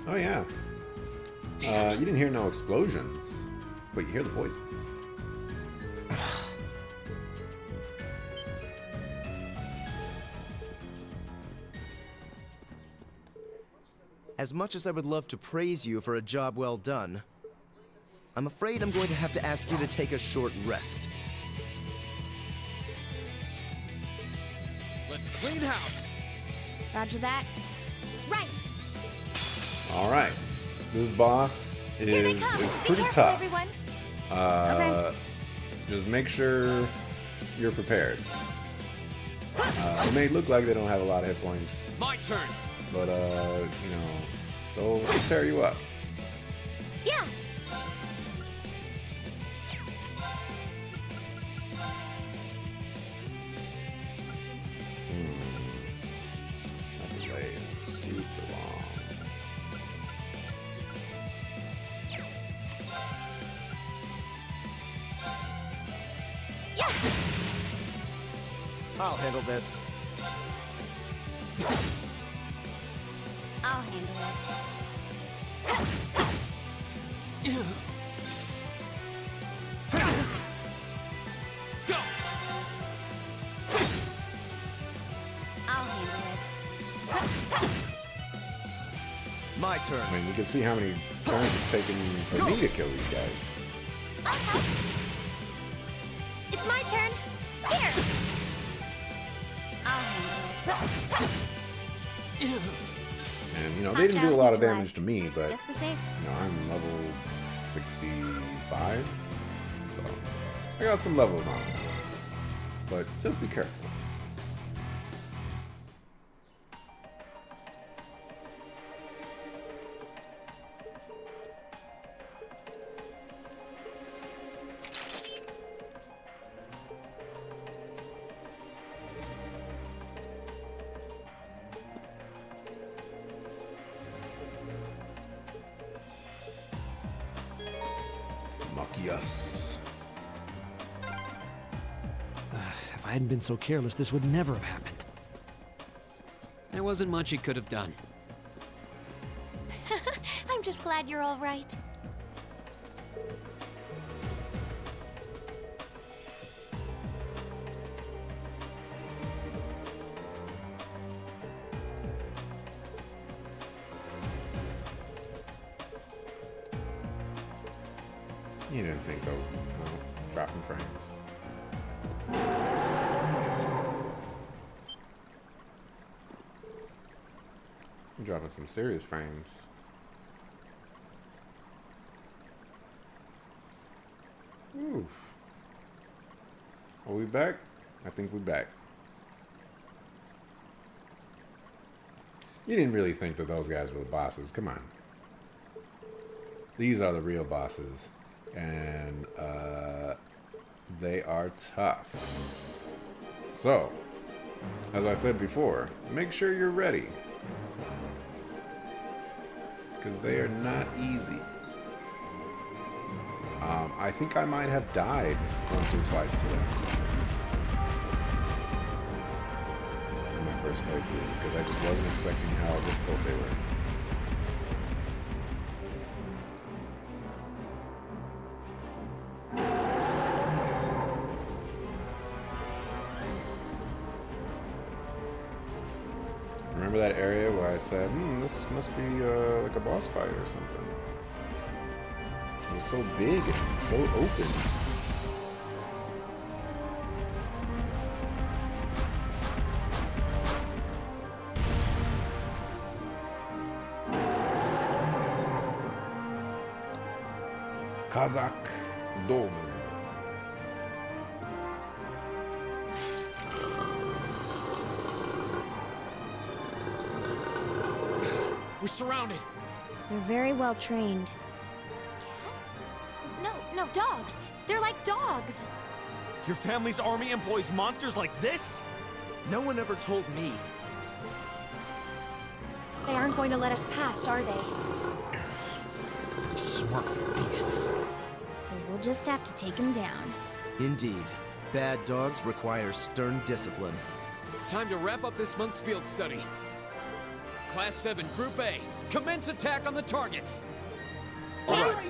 Oh yeah. Damn. You didn't hear no explosions, but you hear the voices. As much as I would love to praise you for a job well done, I'm afraid I'm going to have to ask you to take a short rest. Let's clean house. Roger that. Right! All right. This boss Here they is come! Be pretty careful, tough. everyone! Okay. Just make sure you're prepared. It may look like they don't have a lot of hit points, My turn. but you know, they'll tear you up. Yeah! That delay is super long. Yeah! I'll handle this. I'll handle it. Go. I'll handle it. My turn. I mean, you can see how many turns it's taken for me to kill these guys. I'll help. It's my turn. Here! I'll handle it. And you know, they didn't do a lot of damage to me, but Guess we're safe. you know, I'm level 65, so I got some levels on me. but just be careful. Machias. If I hadn't been so careless, this would never have happened. There wasn't much he could have done. I'm just glad you're all right. You didn't think those dropping frames. You're dropping some serious frames. Oof. Are we back? I think we're back. You didn't really think that those guys were the bosses. Come on. These are the real bosses. And they are tough. So, as I said before, make sure you're ready. Because they are not easy. I think I might have died once or twice to them in my first playthrough, because I just wasn't expecting how difficult they were. Remember that area where I said, this must be like a boss fight or something. It was so big and so open. Kazakh Dolmen. We're surrounded. They're very well trained. Cats? No, dogs. They're like dogs. Your family's army employs monsters like this? No one ever told me. They aren't going to let us past, are they? Smart beasts. So we'll just have to take him down. Indeed. Bad dogs require stern discipline. Time to wrap up this month's field study. Class 7, Group A, commence attack on the targets. Alright.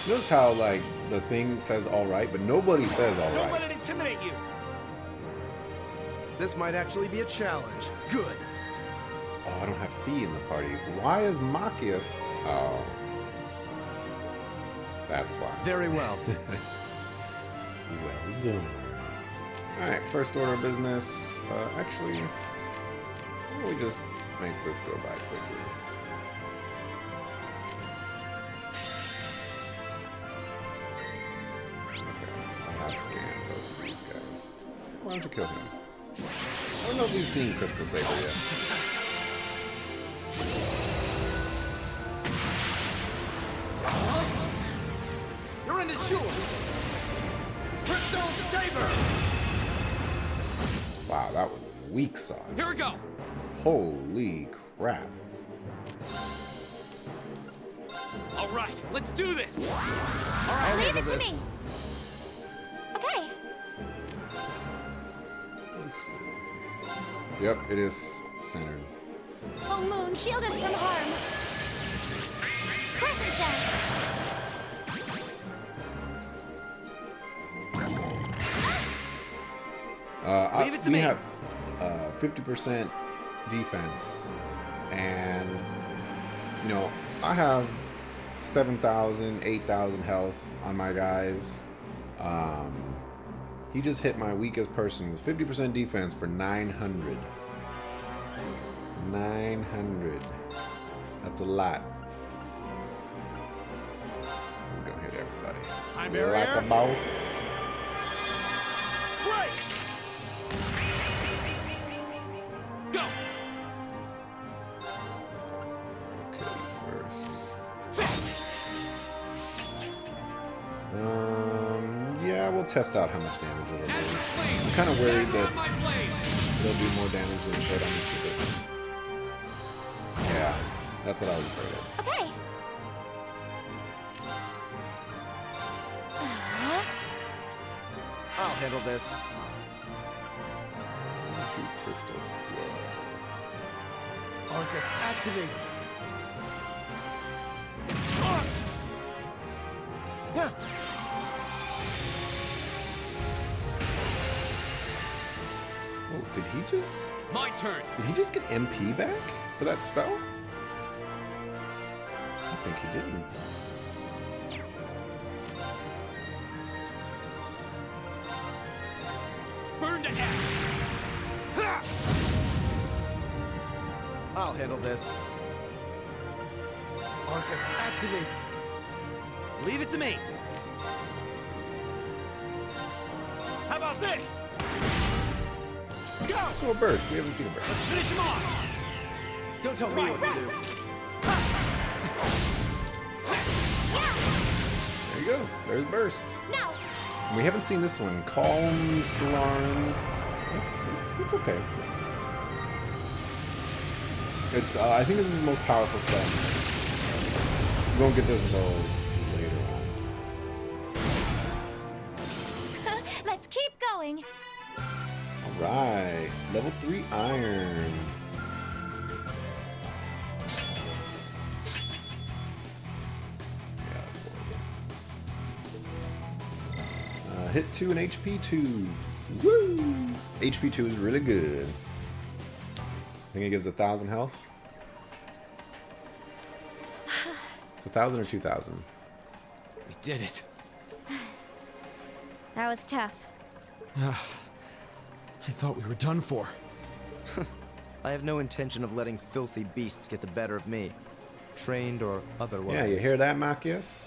Notice how, like, the thing says alright, but nobody says Don't let alright. it intimidate you! This might actually be a challenge. Good. Oh, I don't have Fee in the party. Why is Machias? Oh. That's why. Very well. Well done. Alright, first order of business. Actually, why don't we just make this go by quickly? Okay, I have scanned both of these guys. Why don't you kill him? I don't know if we've seen Crystal Saber yet. You're in the shore. Crystal Saber. Wow, that was weak sauce. Here we go. Holy crap. All right, let's do this. Leave it to me. Okay. Let's see. Yep, it is centered. Oh, Moon, shield us from harm. Crescent Shell. Leave it to we me. have 50% defense, and you know I have 7,000, 8,000 health on my guys. He just hit my weakest person with 50% defense for 900. 900. That's a lot. Let's go hit everybody. Time Like a barrier. boss. break! Go! Okay, first. Yeah, we'll test out how much damage it'll do. I'm kind of worried that it'll do more damage than it should. I'm just gonna. Yeah, that's what I was afraid of. Okay. I'll handle this. True crystal flood. Arcus, activate! Yeah. Oh, did he just? My turn! Did he just get MP back for that spell? I think he didn't. Burn to ash! Ha! I'll handle this. Arcus, activate! Leave it to me. How about this? Go! Oh, a burst. We haven't seen a burst. Finish him off! Don't tell me what to do. There you go. There's burst. Now. We haven't seen this one. Calm Solarin. It's okay. It's I think this is the most powerful spell. We won't get this until later on. Let's keep going. Alright. Level 3 iron. Yeah, that's horrible. Hit 2 and HP 2. Woo! HP 2 is really good. I think it gives 1,000 health. It's 1,000 or 2,000. We did it. That was tough. I thought we were done for. I have no intention of letting filthy beasts get the better of me. Trained or otherwise. Yeah, you hear that, Machias?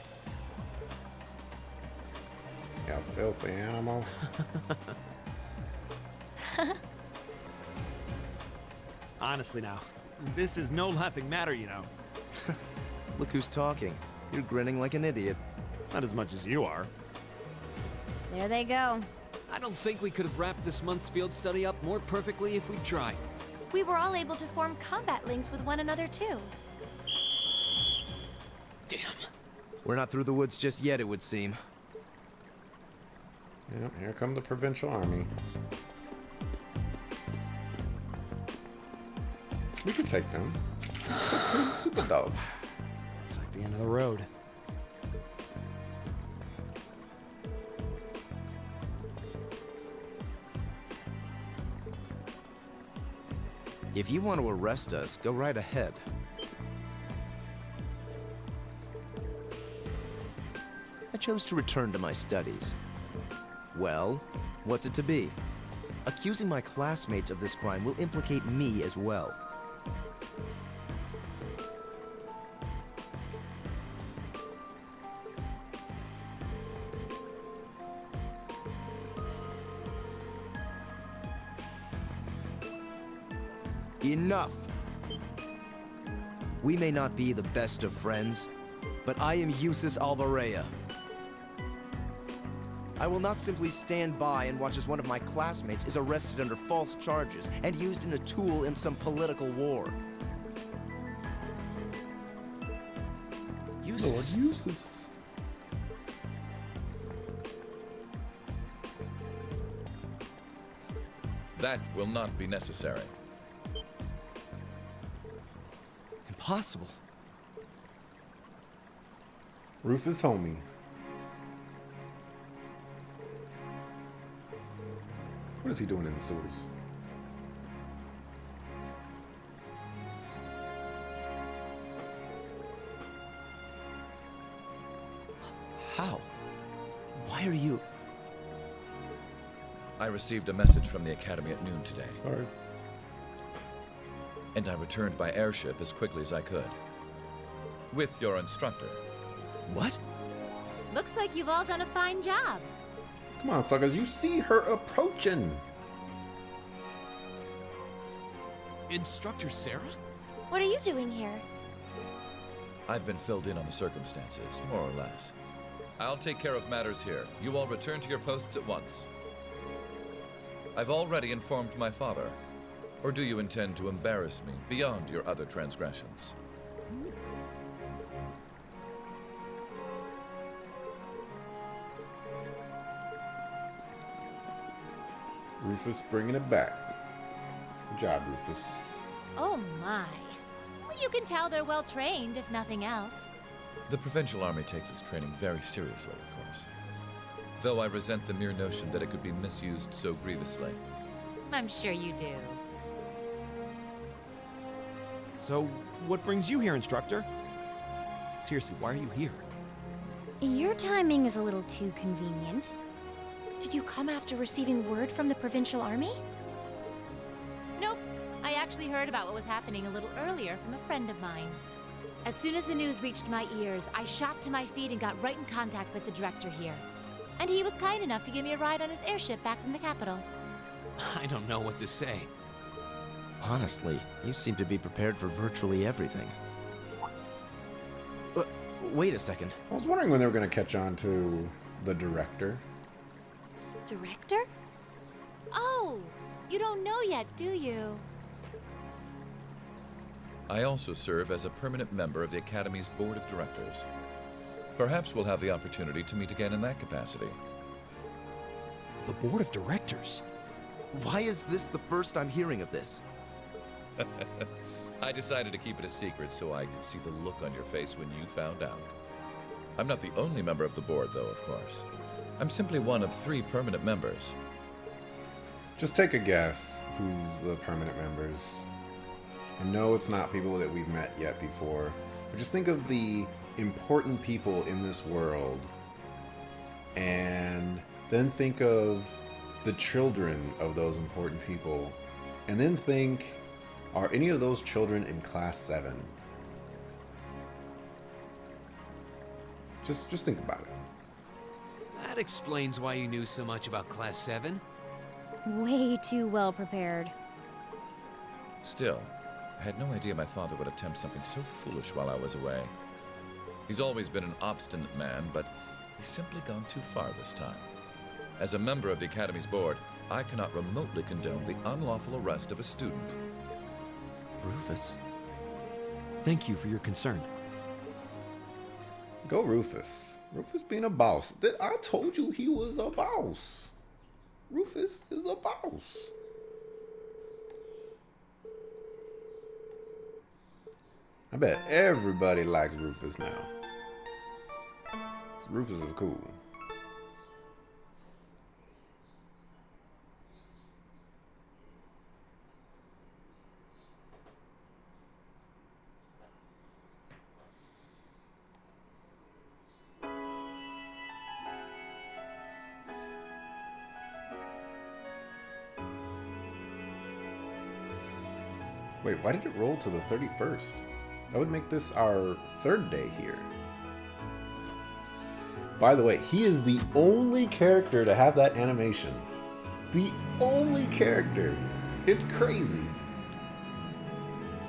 You filthy animal. Honestly now, this is no laughing matter, you know. Look who's talking. You're grinning like an idiot. Not as much as you are. There they go. I don't think we could have wrapped this month's field study up more perfectly if we'd tried. We were all able to form combat links with one another too. Damn. We're not through the woods just yet, it would seem. Yep, here come the provincial army. We could take them. Super dogs. It's like the end of the road. If you want to arrest us, go right ahead. I chose to return to my studies. Well, what's it to be? Accusing my classmates of this crime will implicate me as well. Enough! We may not be the best of friends, but I am Jusis Albareya. I will not simply stand by and watch as one of my classmates is arrested under false charges and used in a tool in some political war. Useless. Useless. That will not be necessary. Impossible. Rufus homie. What is he doing in the sewers? How? Why are you... I received a message from the Academy at noon today, Sorry. and I returned by airship as quickly as I could. With your instructor. What? Looks like you've all done a fine job. Come on, suckers. You see her approaching. Instructor Sarah? What are you doing here? I've been filled in on the circumstances, more or less. I'll take care of matters here. You all return to your posts at once. I've already informed my father. Or do you intend to embarrass me beyond your other transgressions? Rufus bringing it back. Good job, Rufus. Oh my. Well, you can tell they're well trained, if nothing else. The Provincial Army takes its training very seriously, of course. Though I resent the mere notion that it could be misused so grievously. I'm sure you do. So, what brings you here, Instructor? Seriously, why are you here? Your timing is a little too convenient. Did you come after receiving word from the Provincial Army? Nope. I actually heard about what was happening a little earlier from a friend of mine. As soon as the news reached my ears, I shot to my feet and got right in contact with the director here. And he was kind enough to give me a ride on his airship back from the capital. I don't know what to say. Honestly, you seem to be prepared for virtually everything. Wait a second. I was wondering when they were going to catch on to the director. Director? Oh, you don't know yet, do you? I also serve as a permanent member of the Academy's Board of Directors. Perhaps we'll have the opportunity to meet again in that capacity. The Board of Directors? Why is this the first I'm hearing of this? I decided to keep it a secret so I could see the look on your face when you found out. I'm not the only member of the board, though, of course. I'm simply one of 3 permanent members. Just take a guess who's the permanent members. I know it's not people that we've met yet before, but just think of the important people in this world. And then think of the children of those important people. And then think, are any of those children in Class 7? Just think about it. That explains why you knew so much about Class 7. Way too well prepared. Still, I had no idea my father would attempt something so foolish while I was away. He's always been an obstinate man, but he's simply gone too far this time. As a member of the Academy's board, I cannot remotely condone the unlawful arrest of a student. Rufus? Thank you for your concern. Go Rufus. Rufus being a boss. I told you he was a boss. Rufus is a boss. I bet everybody likes Rufus now. Rufus is cool. Wait, why did it roll to the 31st? That would make this our 3rd day here. By the way, he is the only character to have that animation. The only character. It's crazy.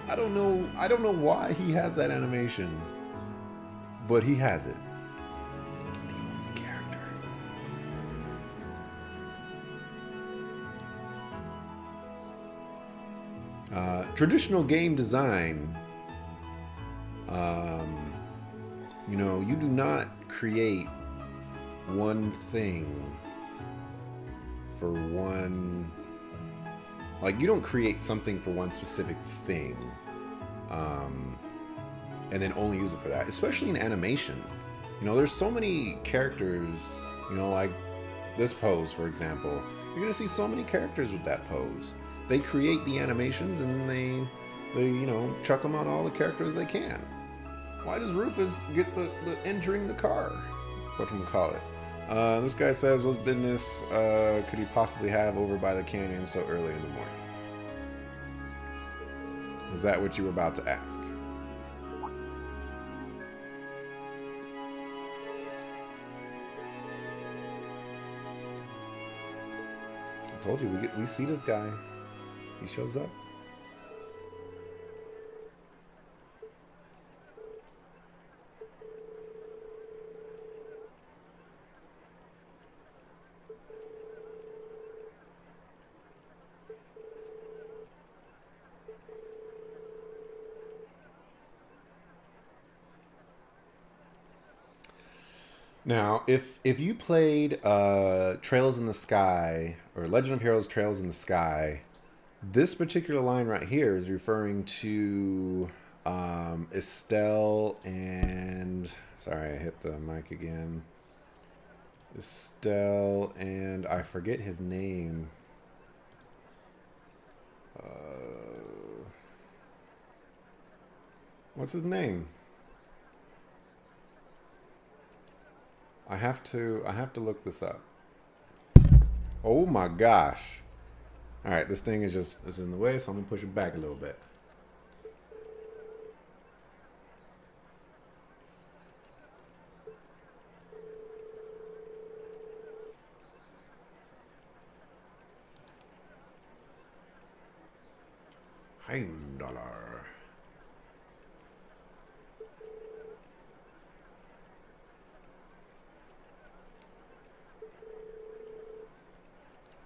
I don't know why he has that animation, but he has it. The only character. Traditional game design. You know, you do not create one thing for one, like you don't create something for one specific thing and then only use it for that, especially in animation. You know, there's so many characters, you know, like this pose, for example. You're gonna see so many characters with that pose. They create the animations and they you know, chuck them on all the characters they can. Why does Rufus get the entering the car? Whatchamacallit? This guy says, what business could he possibly have over by the canyon so early in the morning? Is that what you were about to ask? Told you, we see this guy. He shows up. Now, if you played Trails in the Sky or Legend of Heroes Trails in the Sky, this particular line right here is referring to Estelle and... Sorry, I hit the mic again. Estelle and... I forget his name. What's his name? I have to look this up. Oh my gosh. All right, this thing is just, it's in the way, so I'm gonna push it back a little bit. Heimdallr.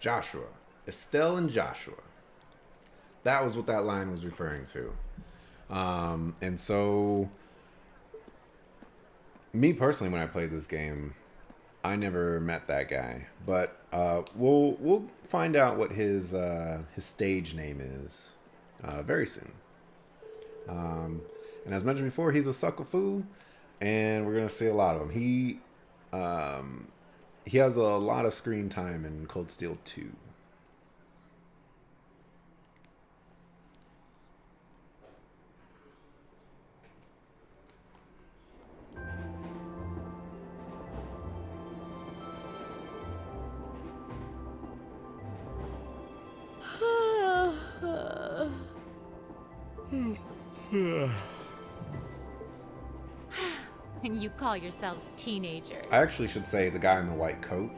Joshua. Estelle and Joshua. That was what that line was referring to. And so, me personally, when I played this game, I never met that guy. But we'll find out what his stage name is very soon. And as mentioned before, he's a sucker-foo, and we're gonna see a lot of him. He has a lot of screen time in Cold Steel 2. And you call yourselves teenagers. I actually should say the guy in the white coat,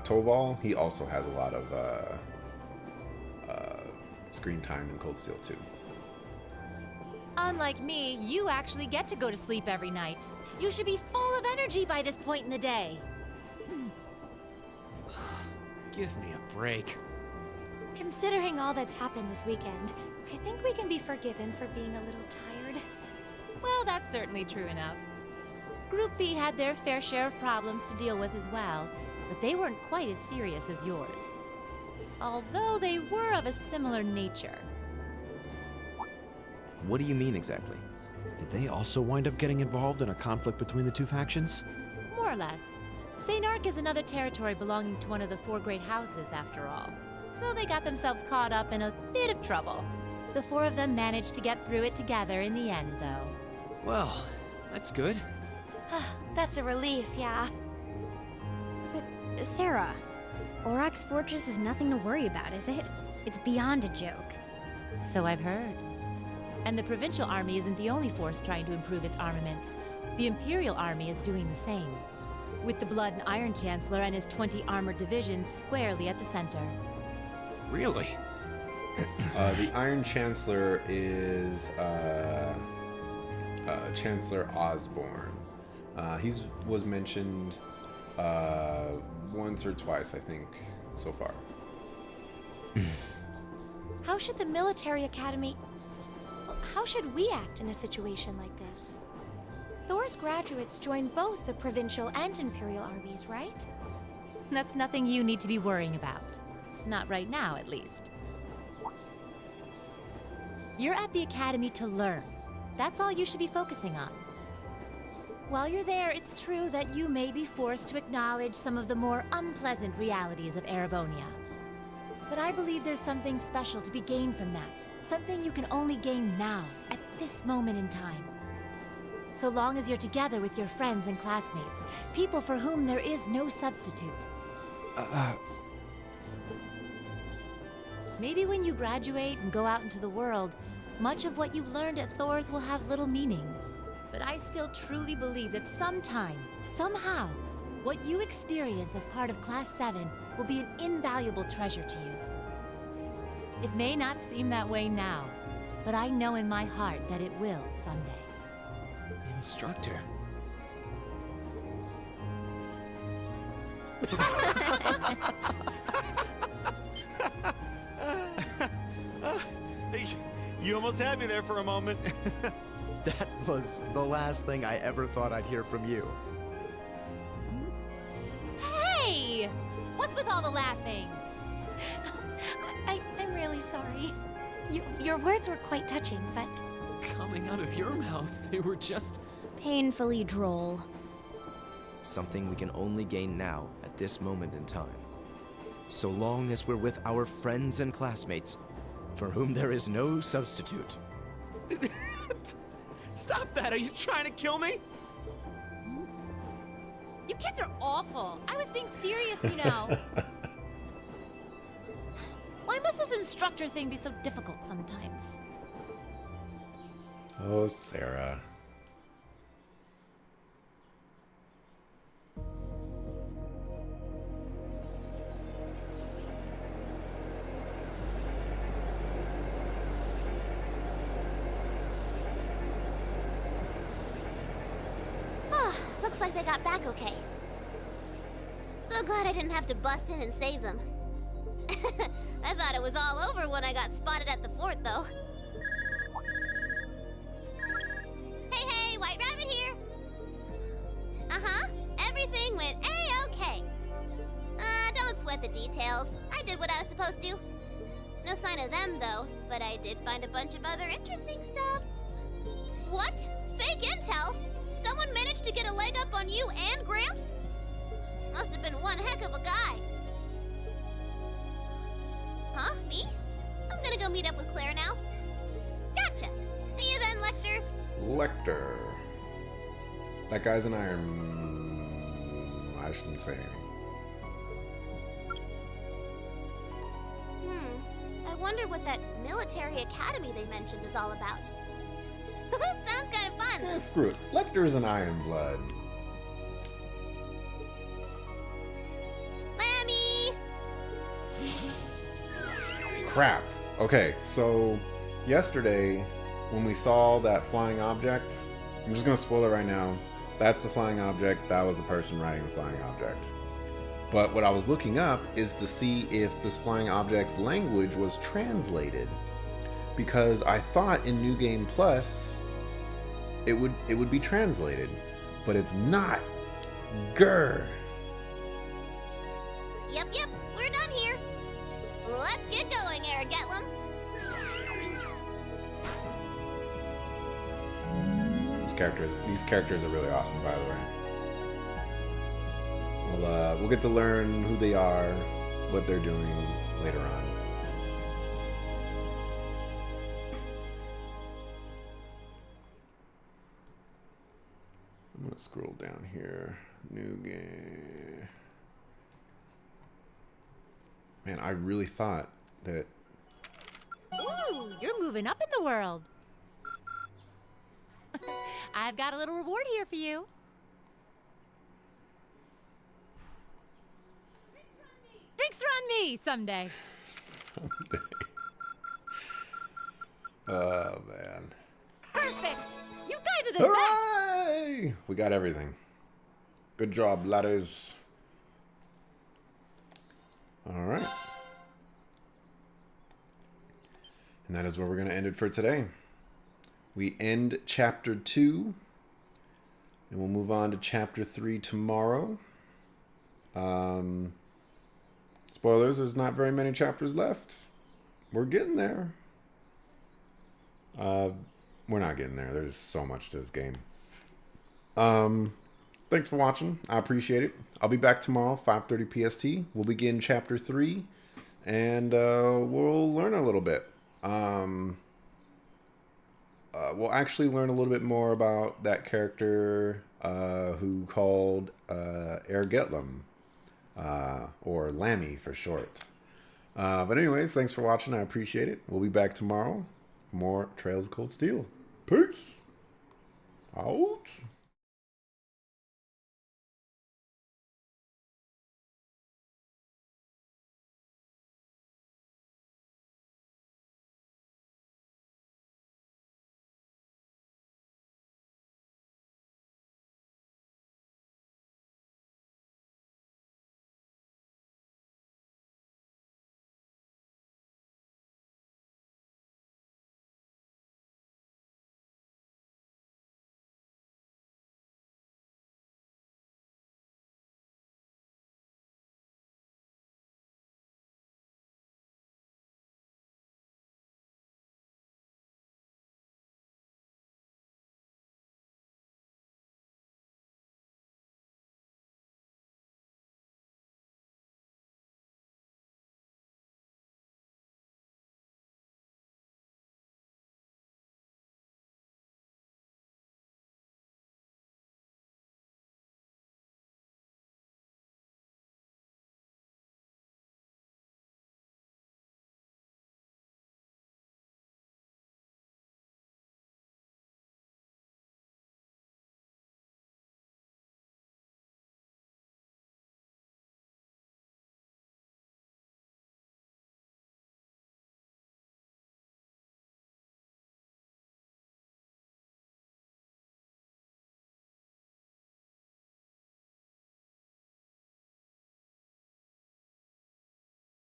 Toval, he also has a lot of screen time in Cold Steel 2. Unlike me, you actually get to go to sleep every night. You should be full of energy by this point in the day. Give me a break. Considering all that's happened this weekend, I think we can be forgiven for being a little tired. Well, that's certainly true enough. Group B had their fair share of problems to deal with as well, but they weren't quite as serious as yours. Although they were of a similar nature. What do you mean exactly? Did they also wind up getting involved in a conflict between the two factions? More or less. St. Ark is another territory belonging to one of the four great houses, after all. So they got themselves caught up in a bit of trouble. The four of them managed to get through it together in the end, though. Well, that's good. That's a relief, yeah. But, Sarah, Aurochs Fortress is nothing to worry about, is it? It's beyond a joke. So I've heard. And the Provincial Army isn't the only force trying to improve its armaments. The Imperial Army is doing the same, with the Blood and Iron Chancellor and his 20 armored divisions squarely at the center. Really? The Iron Chancellor is Chancellor Osborne. He was mentioned once or twice, I think, so far. How should the military academy... How should we act in a situation like this? Thor's graduates join both the Provincial and Imperial armies, right? That's nothing you need to be worrying about. Not right now, at least. You're at the academy to learn. That's all you should be focusing on. While you're there, it's true that you may be forced to acknowledge some of the more unpleasant realities of Erebonia. But I believe there's something special to be gained from that. Something you can only gain now, at this moment in time. So long as you're together with your friends and classmates, people for whom there is no substitute. Maybe when you graduate and go out into the world, much of what you've learned at Thor's will have little meaning. But I still truly believe that sometime, somehow, what you experience as part of Class 7 will be an invaluable treasure to you. It may not seem that way now, but I know in my heart that it will someday. Instructor. You almost had me there for a moment. That was the last thing I ever thought I'd hear from you. Hey! What's with all the laughing? I'm really sorry. Your words were quite touching, but Coming out of your mouth, they were just... Painfully droll. Something we can only gain now at this moment in time. So long as we're with our friends and classmates, for whom there is no substitute. Stop that! Are you trying to kill me? You kids are awful. I was being serious, you know. Why must this instructor thing be so difficult sometimes? Oh, Sarah. Looks like they got back okay. So glad I didn't have to bust in and save them. I thought it was all over when I got spotted at the fort, though. Hey, White Rabbit here. Uh-huh. Everything went A-okay. Don't sweat the details. I did what I was supposed to. No sign of them, though, but I did find a bunch of other interesting stuff. What? Fake intel? Someone managed to get a leg up on you and Gramps? Must have been one heck of a guy. Huh? Me? I'm gonna go meet up with Claire now. Gotcha. See you then, Lecter. Lecter. That guy's an iron... I shouldn't say anything. I wonder what that military academy they mentioned is all about. Sounds kind of fun. Yeah, screw it. Lecter's an Iron Blood. Lammy! Crap. Okay, so yesterday when we saw that flying object, I'm just gonna spoil it right now. That's the flying object. That was the person riding the flying object. But what I was looking up is to see if this flying object's language was translated, because I thought in New Game Plus it would be translated, but it's not. Grr. Yep, we're done here. Let's get going, Aragetlum. These characters are really awesome, by the way. We'll get to learn who they are, what they're doing later on. I'm gonna scroll down here. New game. Man, I really thought that. Ooh, you're moving up in the world. I've got a little reward here for you. Drinks are on me someday. Someday. Oh man. Perfect. You guys are the best. Hooray! We got everything. Good job, ladders. All right. And that is where we're going to end it for today. We end chapter 2, and we'll move on to chapter 3 tomorrow. Spoilers, there's not very many chapters left. We're getting there. We're not getting there. There's so much to this game. Thanks for watching. I appreciate it. I'll be back tomorrow, 5:30 PST. We'll begin chapter 3, and we'll learn a little bit. We'll actually learn a little bit more about that character who called Aragetlum, or Lammy for short. But anyways, thanks for watching. I appreciate it. We'll be back tomorrow for more Trails of Cold Steel. Peace!